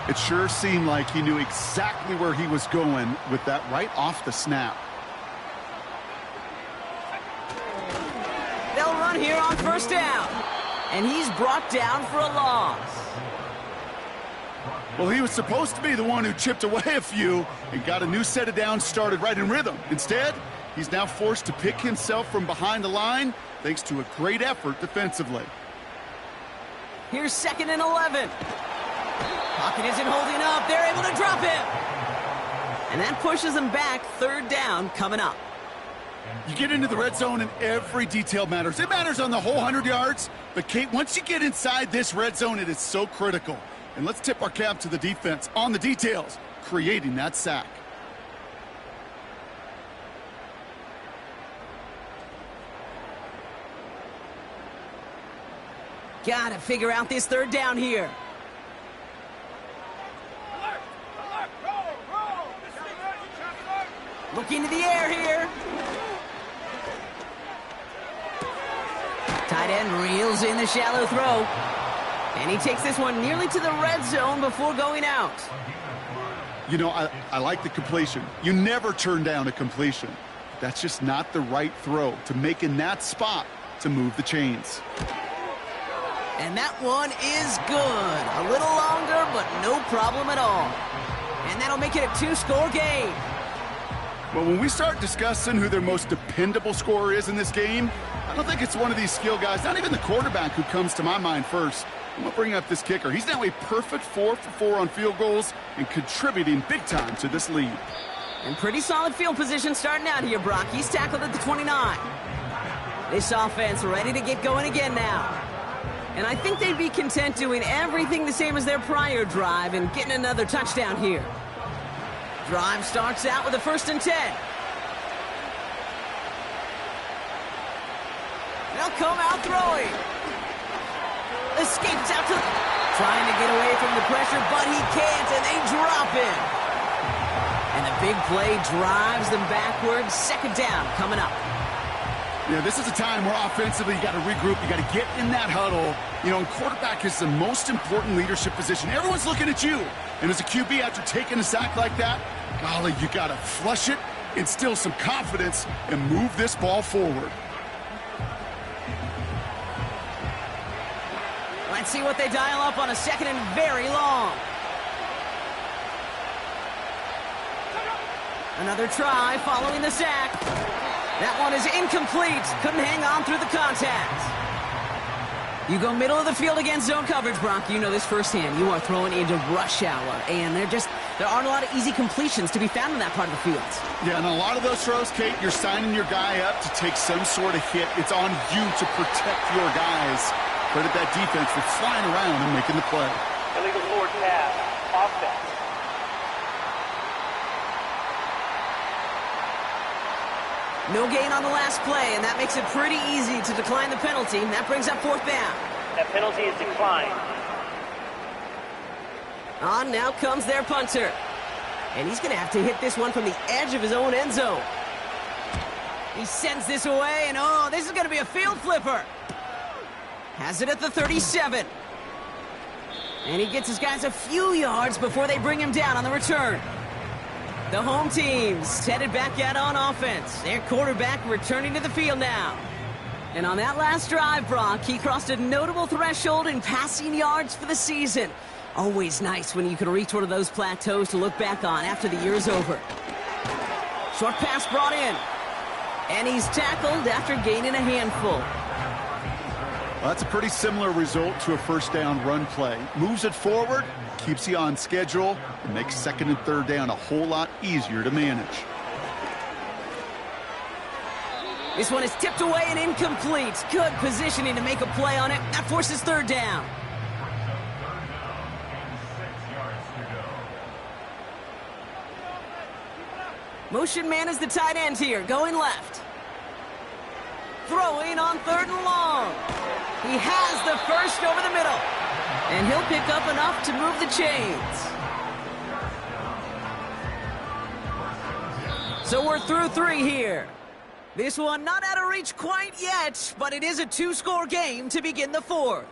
It sure seemed like he knew exactly where he was going with that right off the snap. They'll run here on 1st down. And he's brought down for a loss. Well, he was supposed to be the one who chipped away a few and got a new set of downs started right in rhythm. Instead, he's now forced to pick himself from behind the line thanks to a great effort defensively. Here's 2nd and 11. Pocket isn't holding up. They're able to drop him. And that pushes them back. 3rd down coming up. You get into the red zone and every detail matters. It matters on the whole 100 yards. But, Kate, once you get inside this red zone, it is so critical. And let's tip our cap to the defense on the details, creating that sack. Gotta figure out this 3rd down here. Look into the air here. tight end reels in the shallow throw. And he takes this one nearly to the red zone before going out. You know, I like the completion. You never turn down a completion. That's just not the right throw to make in that spot to move the chains. And that one is good. A little longer, but no problem at all. And that'll make it a 2-score game. But when we start discussing who their most dependable scorer is in this game, I don't think it's one of these skill guys, not even the quarterback, who comes to my mind first. I'm going to bring up this kicker. He's now a perfect 4 for 4 on field goals and contributing big time to this lead. And pretty solid field position starting out here, Brock. He's tackled at the 29. This offense ready to get going again now. And I think they'd be content doing everything the same as their prior drive and getting another touchdown here. Drive starts out with a 1st and 10. They'll come out throwing. Escapes out to... Trying to get away from the pressure, but he can't, and they drop him. And the big play drives them backwards. 2nd down coming up. Yeah, this is a time where offensively you got to regroup, you got to get in that huddle. You know, and quarterback is the most important leadership position. Everyone's looking at you. And as a QB, after taking a sack like that, golly, you got to flush it, instill some confidence, and move this ball forward. Let's see what they dial up on a 2nd and very long. Another try following the sack. That one is incomplete. Couldn't hang on through the contact. You go middle of the field against zone coverage, Brock. You know this firsthand. You are throwing into rush hour, and there aren't a lot of easy completions to be found in that part of the field. Yeah, and a lot of those throws, Kate, you're signing your guy up to take some sort of hit. It's on you to protect your guys. Credit that defense for flying around and making the play. Illegal forward pass. Offense. No gain on the last play, and that makes it pretty easy to decline the penalty. And that brings up 4th down. That penalty is declined. On now comes their punter. And he's going to have to hit this one from the edge of his own end zone. He sends this away, and oh, this is going to be a field flipper. Has it at the 37. And he gets his guys a few yards before they bring him down on the return. The home team's headed back out on offense. Their quarterback returning to the field now. And on that last drive, Brock, he crossed a notable threshold in passing yards for the season. Always nice when you can reach one of those plateaus to look back on after the year is over. Short pass brought in. And he's tackled after gaining a handful. Well, that's a pretty similar result to a 1st down run play. Moves it forward, keeps you on schedule, and makes 2nd and 3rd down a whole lot easier to manage. This one is tipped away and incomplete. Good positioning to make a play on it. That forces 3rd down. Motion man is the tight end here, going left. Throwing on 3rd and long. He has the 1st over the middle. And he'll pick up enough to move the chains. So we're through 3 here. This one not out of reach quite yet, but it is a 2-score game to begin the 4th.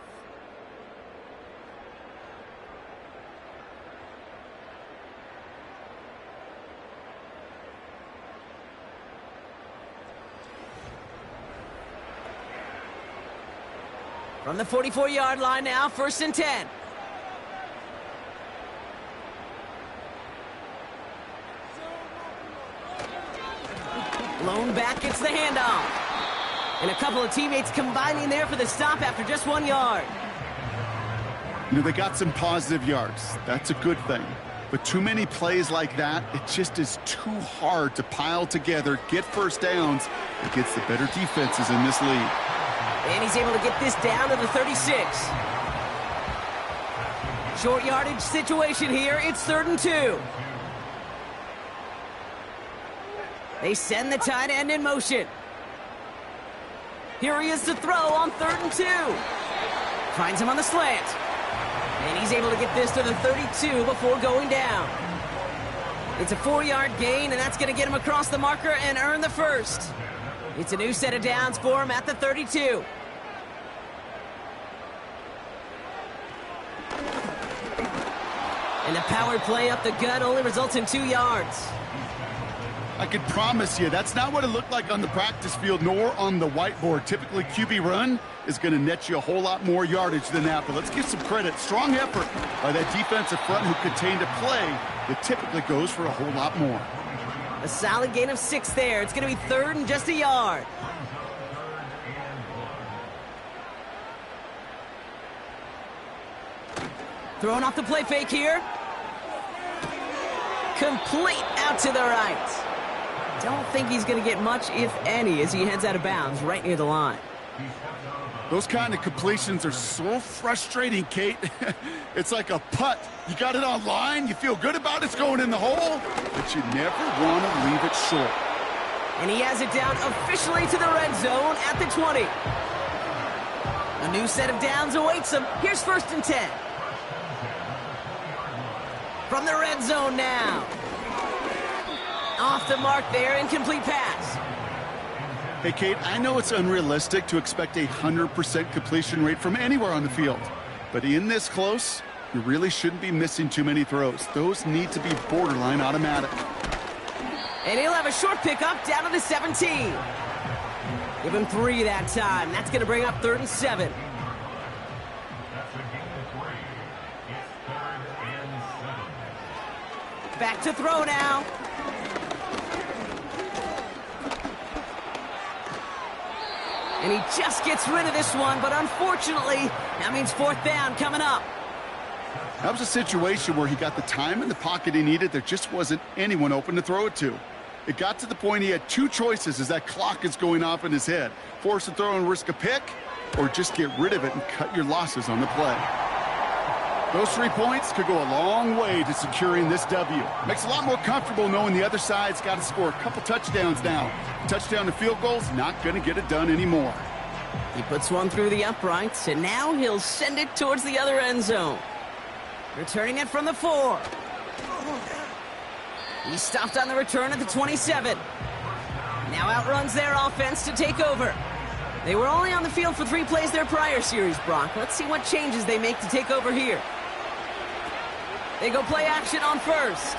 From the 44-yard line now, 1st and 10. Blown back gets the handoff. And a couple of teammates combining there for the stop after just 1 yard. You know, they got some positive yards. That's a good thing. But too many plays like that, it just is too hard to pile together, get 1st downs against the better defenses in this league. And he's able to get this down to the 36. Short yardage situation here. It's 3rd and 2. They send the tight end in motion. Here he is to throw on 3rd and 2. Finds him on the slant. And he's able to get this to the 32 before going down. It's a 4-yard gain, and that's going to get him across the marker and earn the 1st. It's a new set of downs for him at the 32. And the power play up the gut only results in 2 yards. I can promise you, that's not what it looked like on the practice field nor on the whiteboard. Typically, QB run is going to net you a whole lot more yardage than that. But let's give some credit. Strong effort by that defensive front who contained a play that typically goes for a whole lot more. A solid gain of 6 there. It's going to be 3rd and just a yard. Throwing off the play fake here. Complete out to the right. Don't think he's going to get much, if any, as he heads out of bounds right near the line. Those kind of completions are so frustrating, Kate. It's like a putt. You got it on line, you feel good about it's going in the hole, but you never want to leave it short. And he has it down officially to the red zone at the 20. A new set of downs awaits him. Here's 1st and 10. From the red zone now. Off the mark there, incomplete pass. Hey, Kate, I know it's unrealistic to expect a 100% completion rate from anywhere on the field. But in this close, you really shouldn't be missing too many throws. Those need to be borderline automatic. And he'll have a short pickup down to the 17. Give him 3 that time. That's going to bring up 3rd and 7. Back to throw now. And he just gets rid of this one, but unfortunately, that means 4th down coming up. That was a situation where he got the time in the pocket he needed. There just wasn't anyone open to throw it to. It got to the point he had 2 choices as that clock is going off in his head. Force a throw and risk a pick, or just get rid of it and cut your losses on the play. Those 3 points could go a long way to securing this W. Makes it a lot more comfortable knowing the other side's got to score a couple touchdowns now. Touchdown to field goals, not going to get it done anymore. He puts one through the uprights, and now he'll send it towards the other end zone. Returning it from the 4. He's stopped on the return at the 27. Now outruns their offense to take over. They were only on the field for 3 plays their prior series, Brock. Let's see what changes they make to take over here. They go play action on 1st.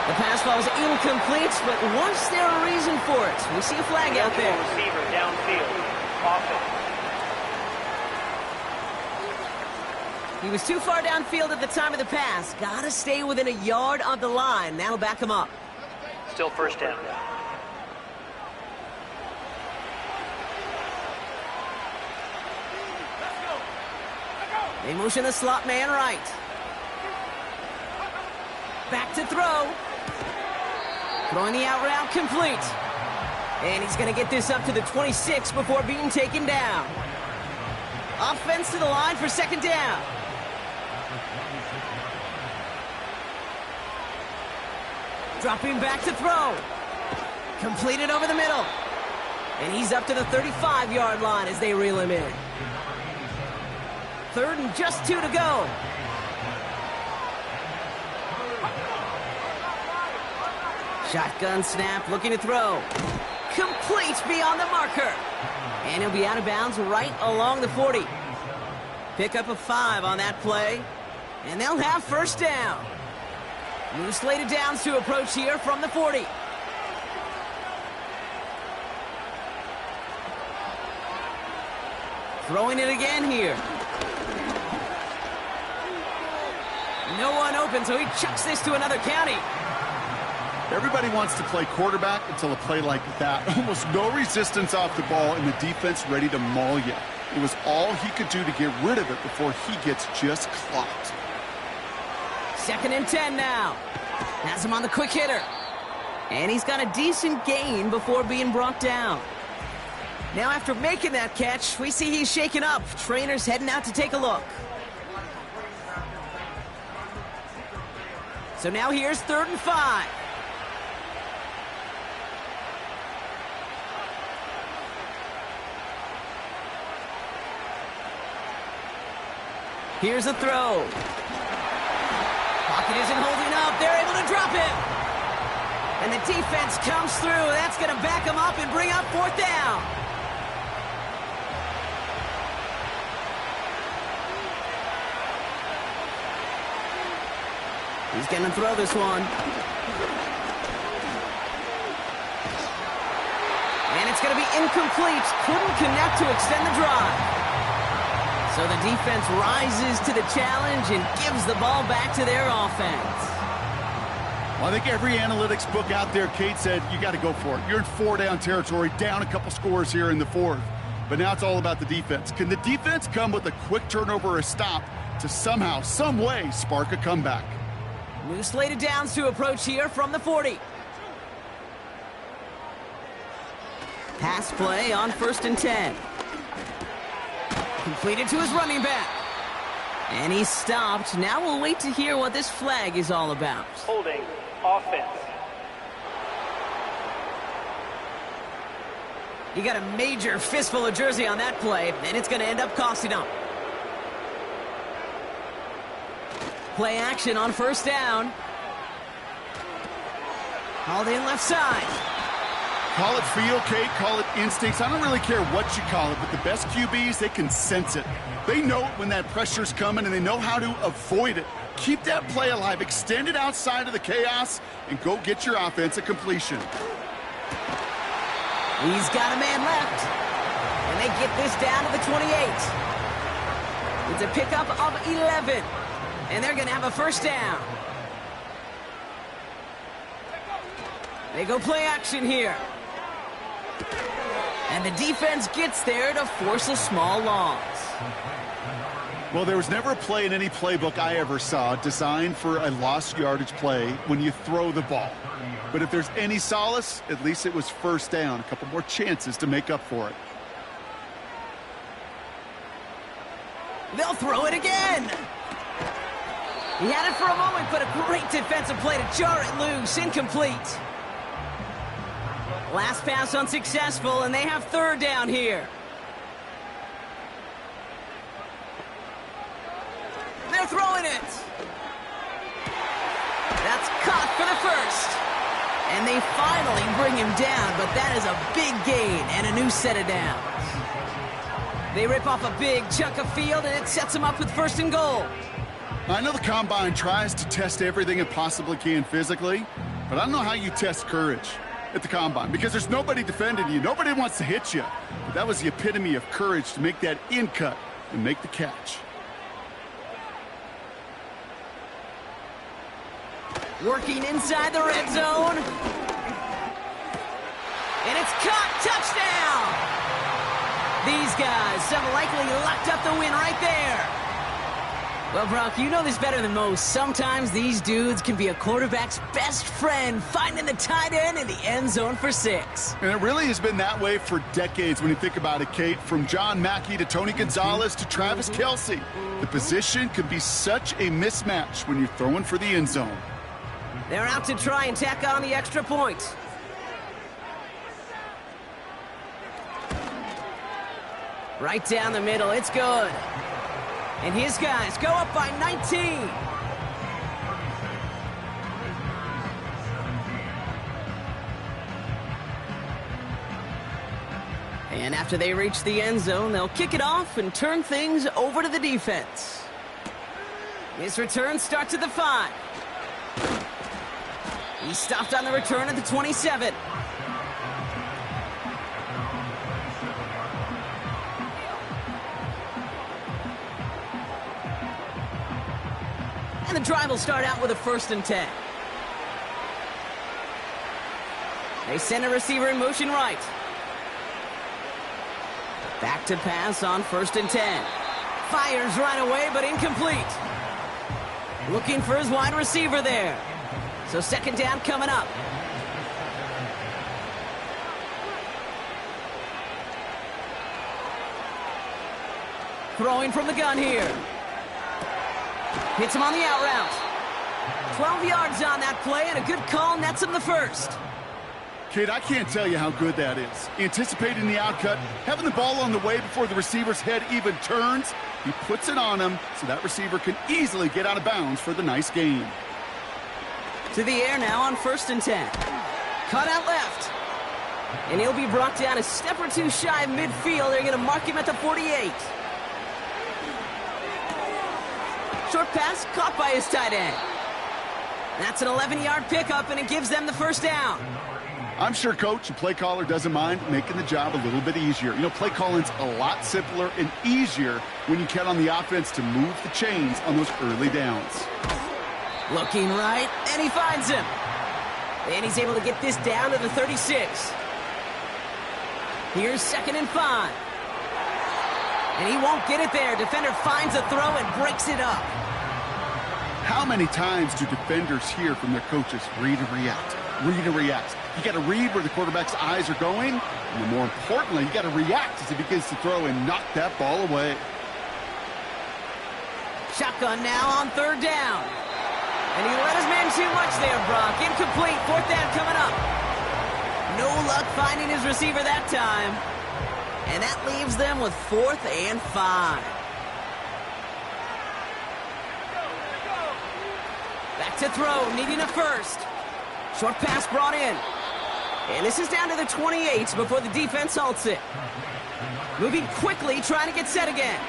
The pass falls incomplete, but was there a reason for it? We see a flag out there. Receiver downfield. Offense. He was too far downfield at the time of the pass. Gotta stay within a yard of the line. That'll back him up. Still 1st down. They motion the slot man right. Back to throw. Throwing the out route complete. And he's going to get this up to the 26 before being taken down. Offense to the line for 2nd down. Dropping back to throw. Completed over the middle. And he's up to the 35-yard line as they reel him in. 3rd and just 2 to go. Shotgun snap, looking to throw. Complete beyond the marker. And he'll be out of bounds right along the 40. Pick up a 5 on that play. And they'll have 1st down. New slate of downs to approach here from the 40. Throwing it again here. No one open, so he chucks this to another county. Everybody wants to play quarterback until a play like that. Almost no resistance off the ball and the defense ready to maul you. It was all he could do to get rid of it before he gets just clocked. 2nd and 10 now. Has him on the quick hitter. And he's got a decent gain before being brought down. Now after making that catch, we see he's shaken up. Trainer's heading out to take a look. So now here's 3rd and 5. Here's a throw. Pocket isn't holding up. They're able to drop it. And the defense comes through. That's going to back them up and bring up 4th down. He's going to throw this one. And it's going to be incomplete. Couldn't connect to extend the drive. So the defense rises to the challenge and gives the ball back to their offense. Well, I think every analytics book out there, Kate, said you got to go for it. You're in 4-down territory, down a couple scores here in the fourth. But now it's all about the defense. Can the defense come with a quick turnover or a stop to somehow, some way, spark a comeback? New slated downs to approach here from the 40. Pass play on 1st and 10. Completed to his running back. And he's stopped. Now we'll wait to hear what this flag is all about. Holding. Offense. He got a major fistful of jersey on that play, and it's going to end up costing him. Play action on 1st down. Hauled in left side. Call it feel, Kate, call it instincts. I don't really care what you call it, but the best QBs, they can sense it. They know it when that pressure's coming, and they know how to avoid it. Keep that play alive, extend it outside of the chaos, and go get your offense a completion. He's got a man left, and they get this down to the 28. It's a pickup of 11, and they're going to have a 1st down. They go play action here. And the defense gets there to force a small loss. Well, there was never a play in any playbook I ever saw designed for a lost yardage play when you throw the ball. But if there's any solace, at least it was 1st down. A couple more chances to make up for it. They'll throw it again. He had it for a moment, but a great defensive play to jar it loose. Incomplete. Last pass unsuccessful, and they have 3rd down here. They're throwing it. That's caught for the 1st. And they finally bring him down, but that is a big gain and a new set of downs. They rip off a big chunk of field, and it sets them up with 1st and goal. I know the Combine tries to test everything it possibly can physically, but I don't know how you test courage at the Combine, because there's nobody defending you. Nobody wants to hit you. But that was the epitome of courage to make that in cut and make the catch. Working inside the red zone. And it's caught. Touchdown! These guys have likely locked up the win right there. Well, Brock, you know this better than most. Sometimes these dudes can be a quarterback's best friend, finding the tight end in the end zone for 6. And it really has been that way for decades when you think about it, Kate. From John Mackey to Tony Gonzalez to Travis Kelce. The position can be such a mismatch when you're throwing for the end zone. They're out to try and tack on the extra point. Right down the middle, it's good. And his guys go up by 19. And after they reach the end zone, they'll kick it off and turn things over to the defense. His return starts at the 5. He stopped on the return at the 27. And the drive will start out with a 1st and 10. They send a receiver in motion right. Back to pass on 1st and 10. Fires right away, but incomplete. Looking for his wide receiver there. So 2nd down coming up. Throwing from the gun here. Hits him on the out route. 12 yards on that play, and a good call nets him the 1st. Kate, I can't tell you how good that is. Anticipating the outcut, having the ball on the way before the receiver's head even turns. He puts it on him so that receiver can easily get out of bounds for the nice gain. To the air now on 1st and 10. Cut out left. And he'll be brought down a step or two shy of midfield. They're going to mark him at the 48. Short pass caught by his tight end. That's an 11-yard pickup, and it gives them the first down. I'm sure coach and play caller doesn't mind making the job a little bit easier. You know, play calling's a lot simpler and easier when you count on the offense to move the chains on those early downs. Looking right, and he finds him. And he's able to get this down to the 36. Here's 2nd and 5. And he won't get it there. Defender finds a throw and breaks it up. How many times do defenders hear from their coaches, read and react, read and react? You got to read where the quarterback's eyes are going, and more importantly, you got to react as he begins to throw and knock that ball away. Shotgun now on 3rd down. And he let his man too much there, Brock. Incomplete. 4th down coming up. No luck finding his receiver that time. And that leaves them with 4th and 5. Back to throw, needing a first. Short pass brought in. And this is down to the 28 before the defense halts it. Moving quickly, trying to get set again.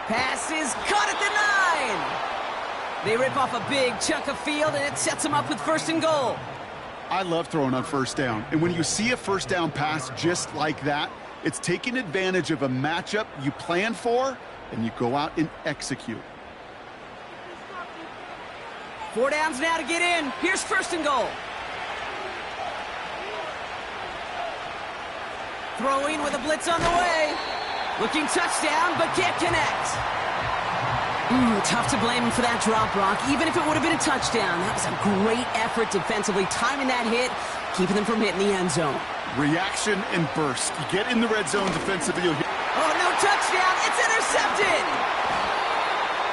Pass is caught at the 9. They rip off a big chunk of field, and it sets them up with 1st and goal. I love throwing on 1st down. And when you see a 1st down pass just like that, it's taking advantage of a matchup you plan for, and you go out and execute. 4 downs now to get in. Here's 1st and goal. Throwing with a blitz on the way. Looking touchdown, but can't connect. Tough to blame him for that drop, Brock. Even if it would have been a touchdown, that was a great effort defensively, timing that hit, keeping them from hitting the end zone. Reaction and burst. You get in the red zone defensively. Oh, no touchdown. It's intercepted.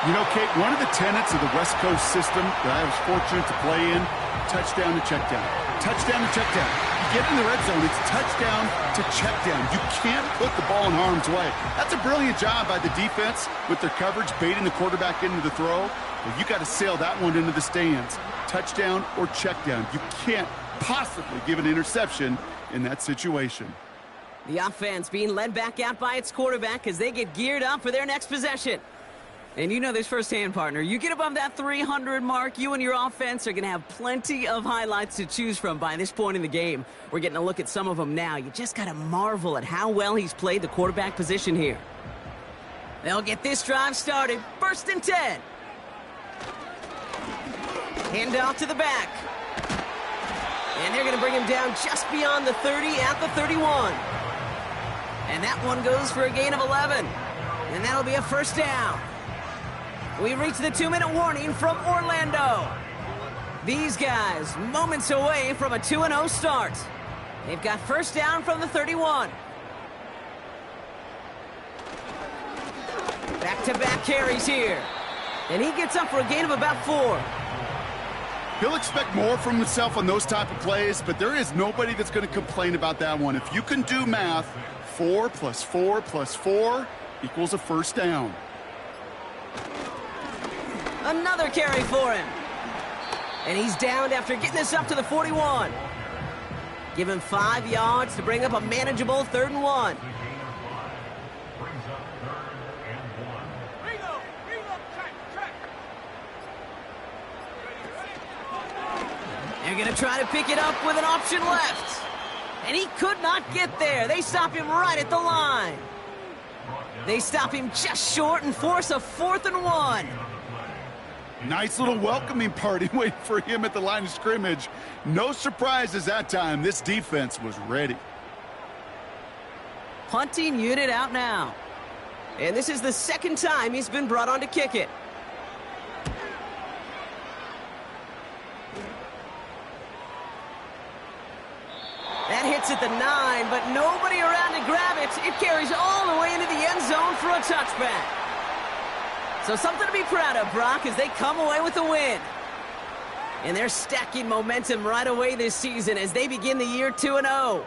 You know, Kate, one of the tenets of the West Coast system that I was fortunate to play in, touchdown to check down. Touchdown to check down. You get in the red zone, it's touchdown to check down. You can't put the ball in harm's way. That's a brilliant job by the defense with their coverage, baiting the quarterback into the throw. But you got to sail that one into the stands. Touchdown or check down. You can't possibly give an interception in that situation. The offense being led back out by its quarterback as they get geared up for their next possession. And you know this firsthand, partner. You get above that 300 mark, you and your offense are going to have plenty of highlights to choose from by this point in the game. We're getting a look at some of them now. You just got to marvel at how well he's played the quarterback position here. They'll get this drive started. 1st and 10. Hand off to the back. And they're going to bring him down just beyond the 30 at the 31. And that one goes for a gain of 11. And that'll be a 1st down. We reach the 2-minute warning from Orlando. These guys moments away from a 2-0 start. They've got 1st down from the 31. Back-to-back carries here. And he gets up for a gain of about 4. He'll expect more from himself on those type of plays, but there is nobody that's going to complain about that one. If you can do math, 4 plus 4 plus 4 equals a 1st down. Another carry for him. And he's downed after getting this up to the 41. Give him 5 yards to bring up a manageable 3rd and 1. They're going to try to pick it up with an option left. And he could not get there. They stop him right at the line. They stop him just short and force a 4th and 1. Nice little welcoming party waiting for him at the line of scrimmage. No surprises that time. This defense was ready. Punting unit out now. And this is the 2nd time he's been brought on to kick it. That hits at the 9, but nobody around to grab it. It carries all the way into the end zone for a touchback. So something to be proud of, Brock, as they come away with a win. And they're stacking momentum right away this season as they begin the year 2-0.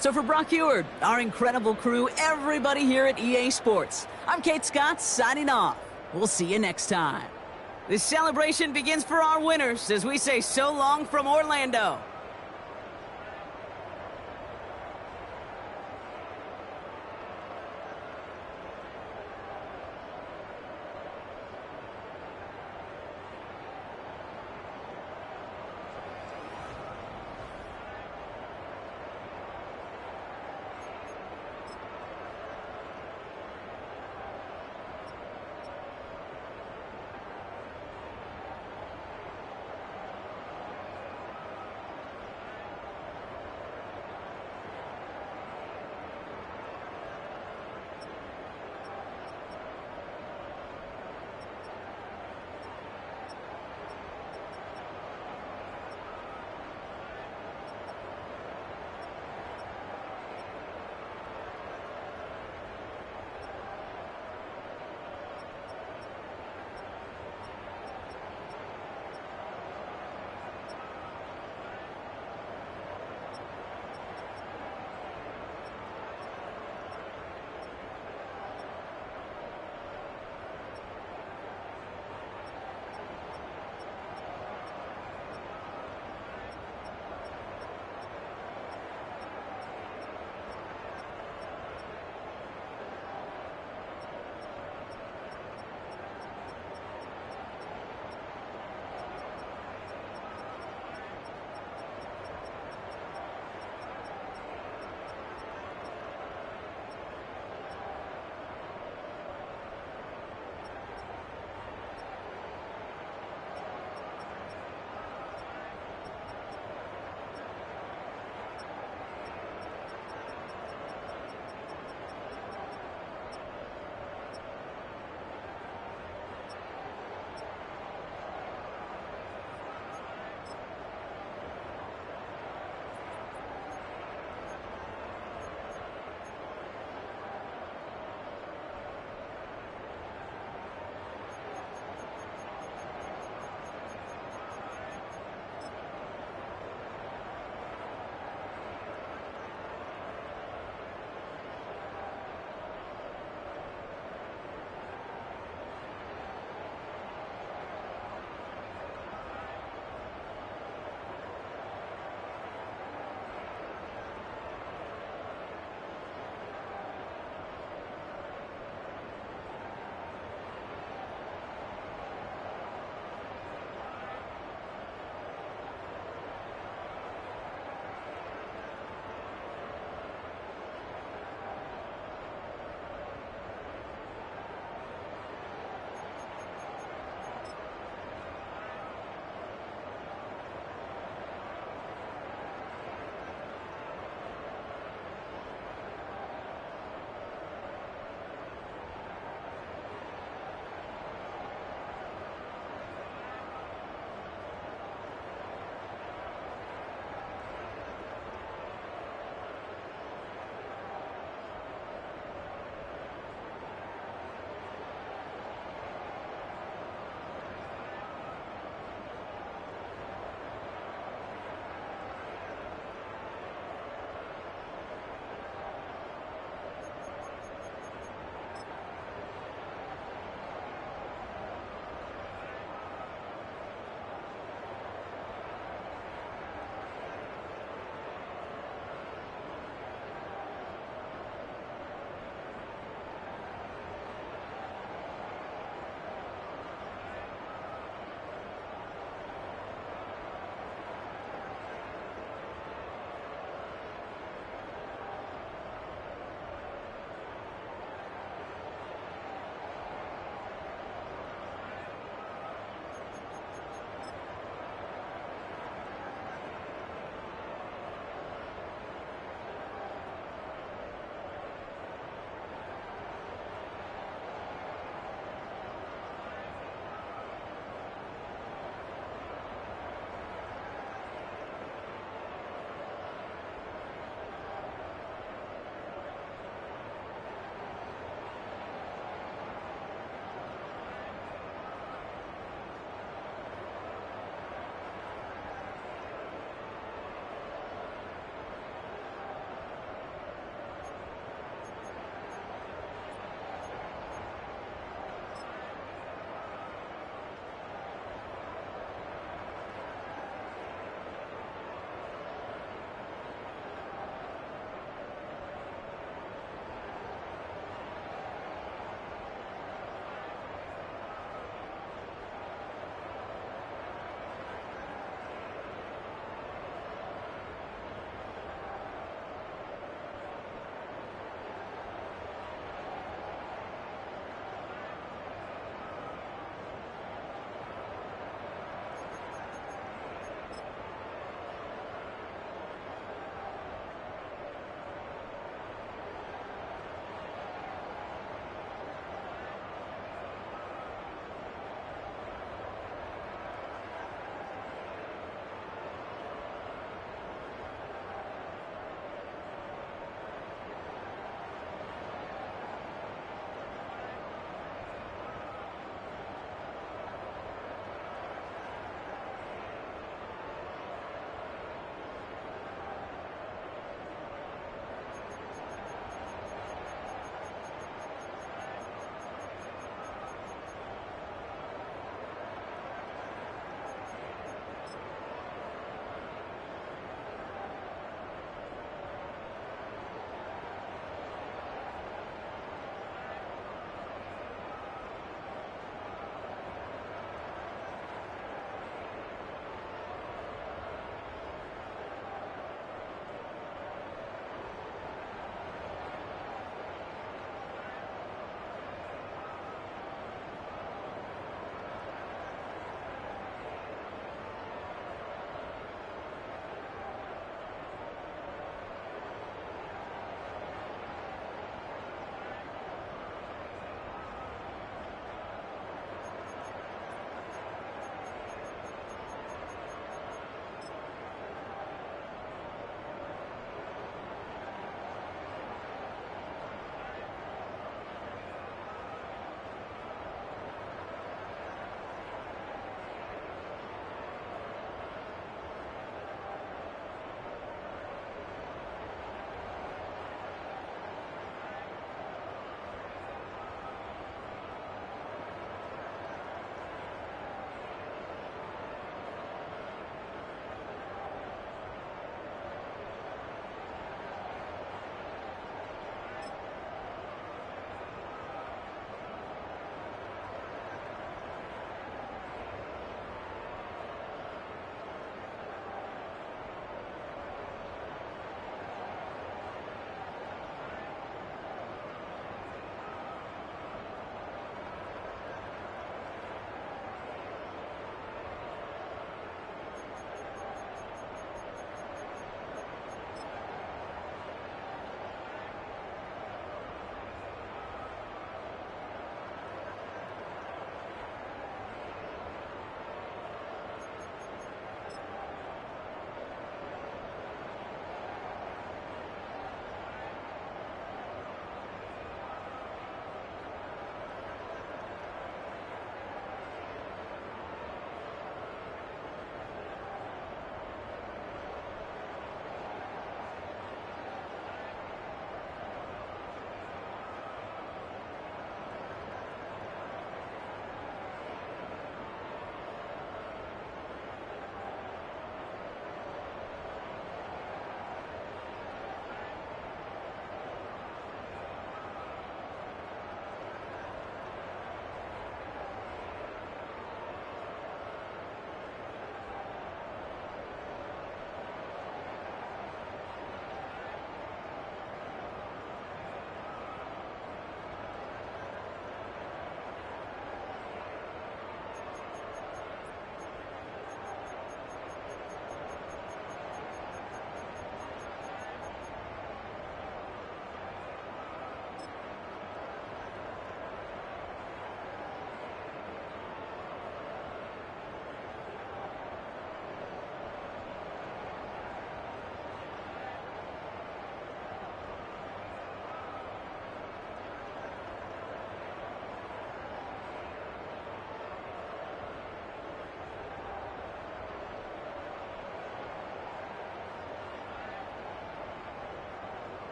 So for Brock Eward, our incredible crew, everybody here at EA Sports, I'm Kate Scott signing off. We'll see you next time. This celebration begins for our winners as we say so long from Orlando.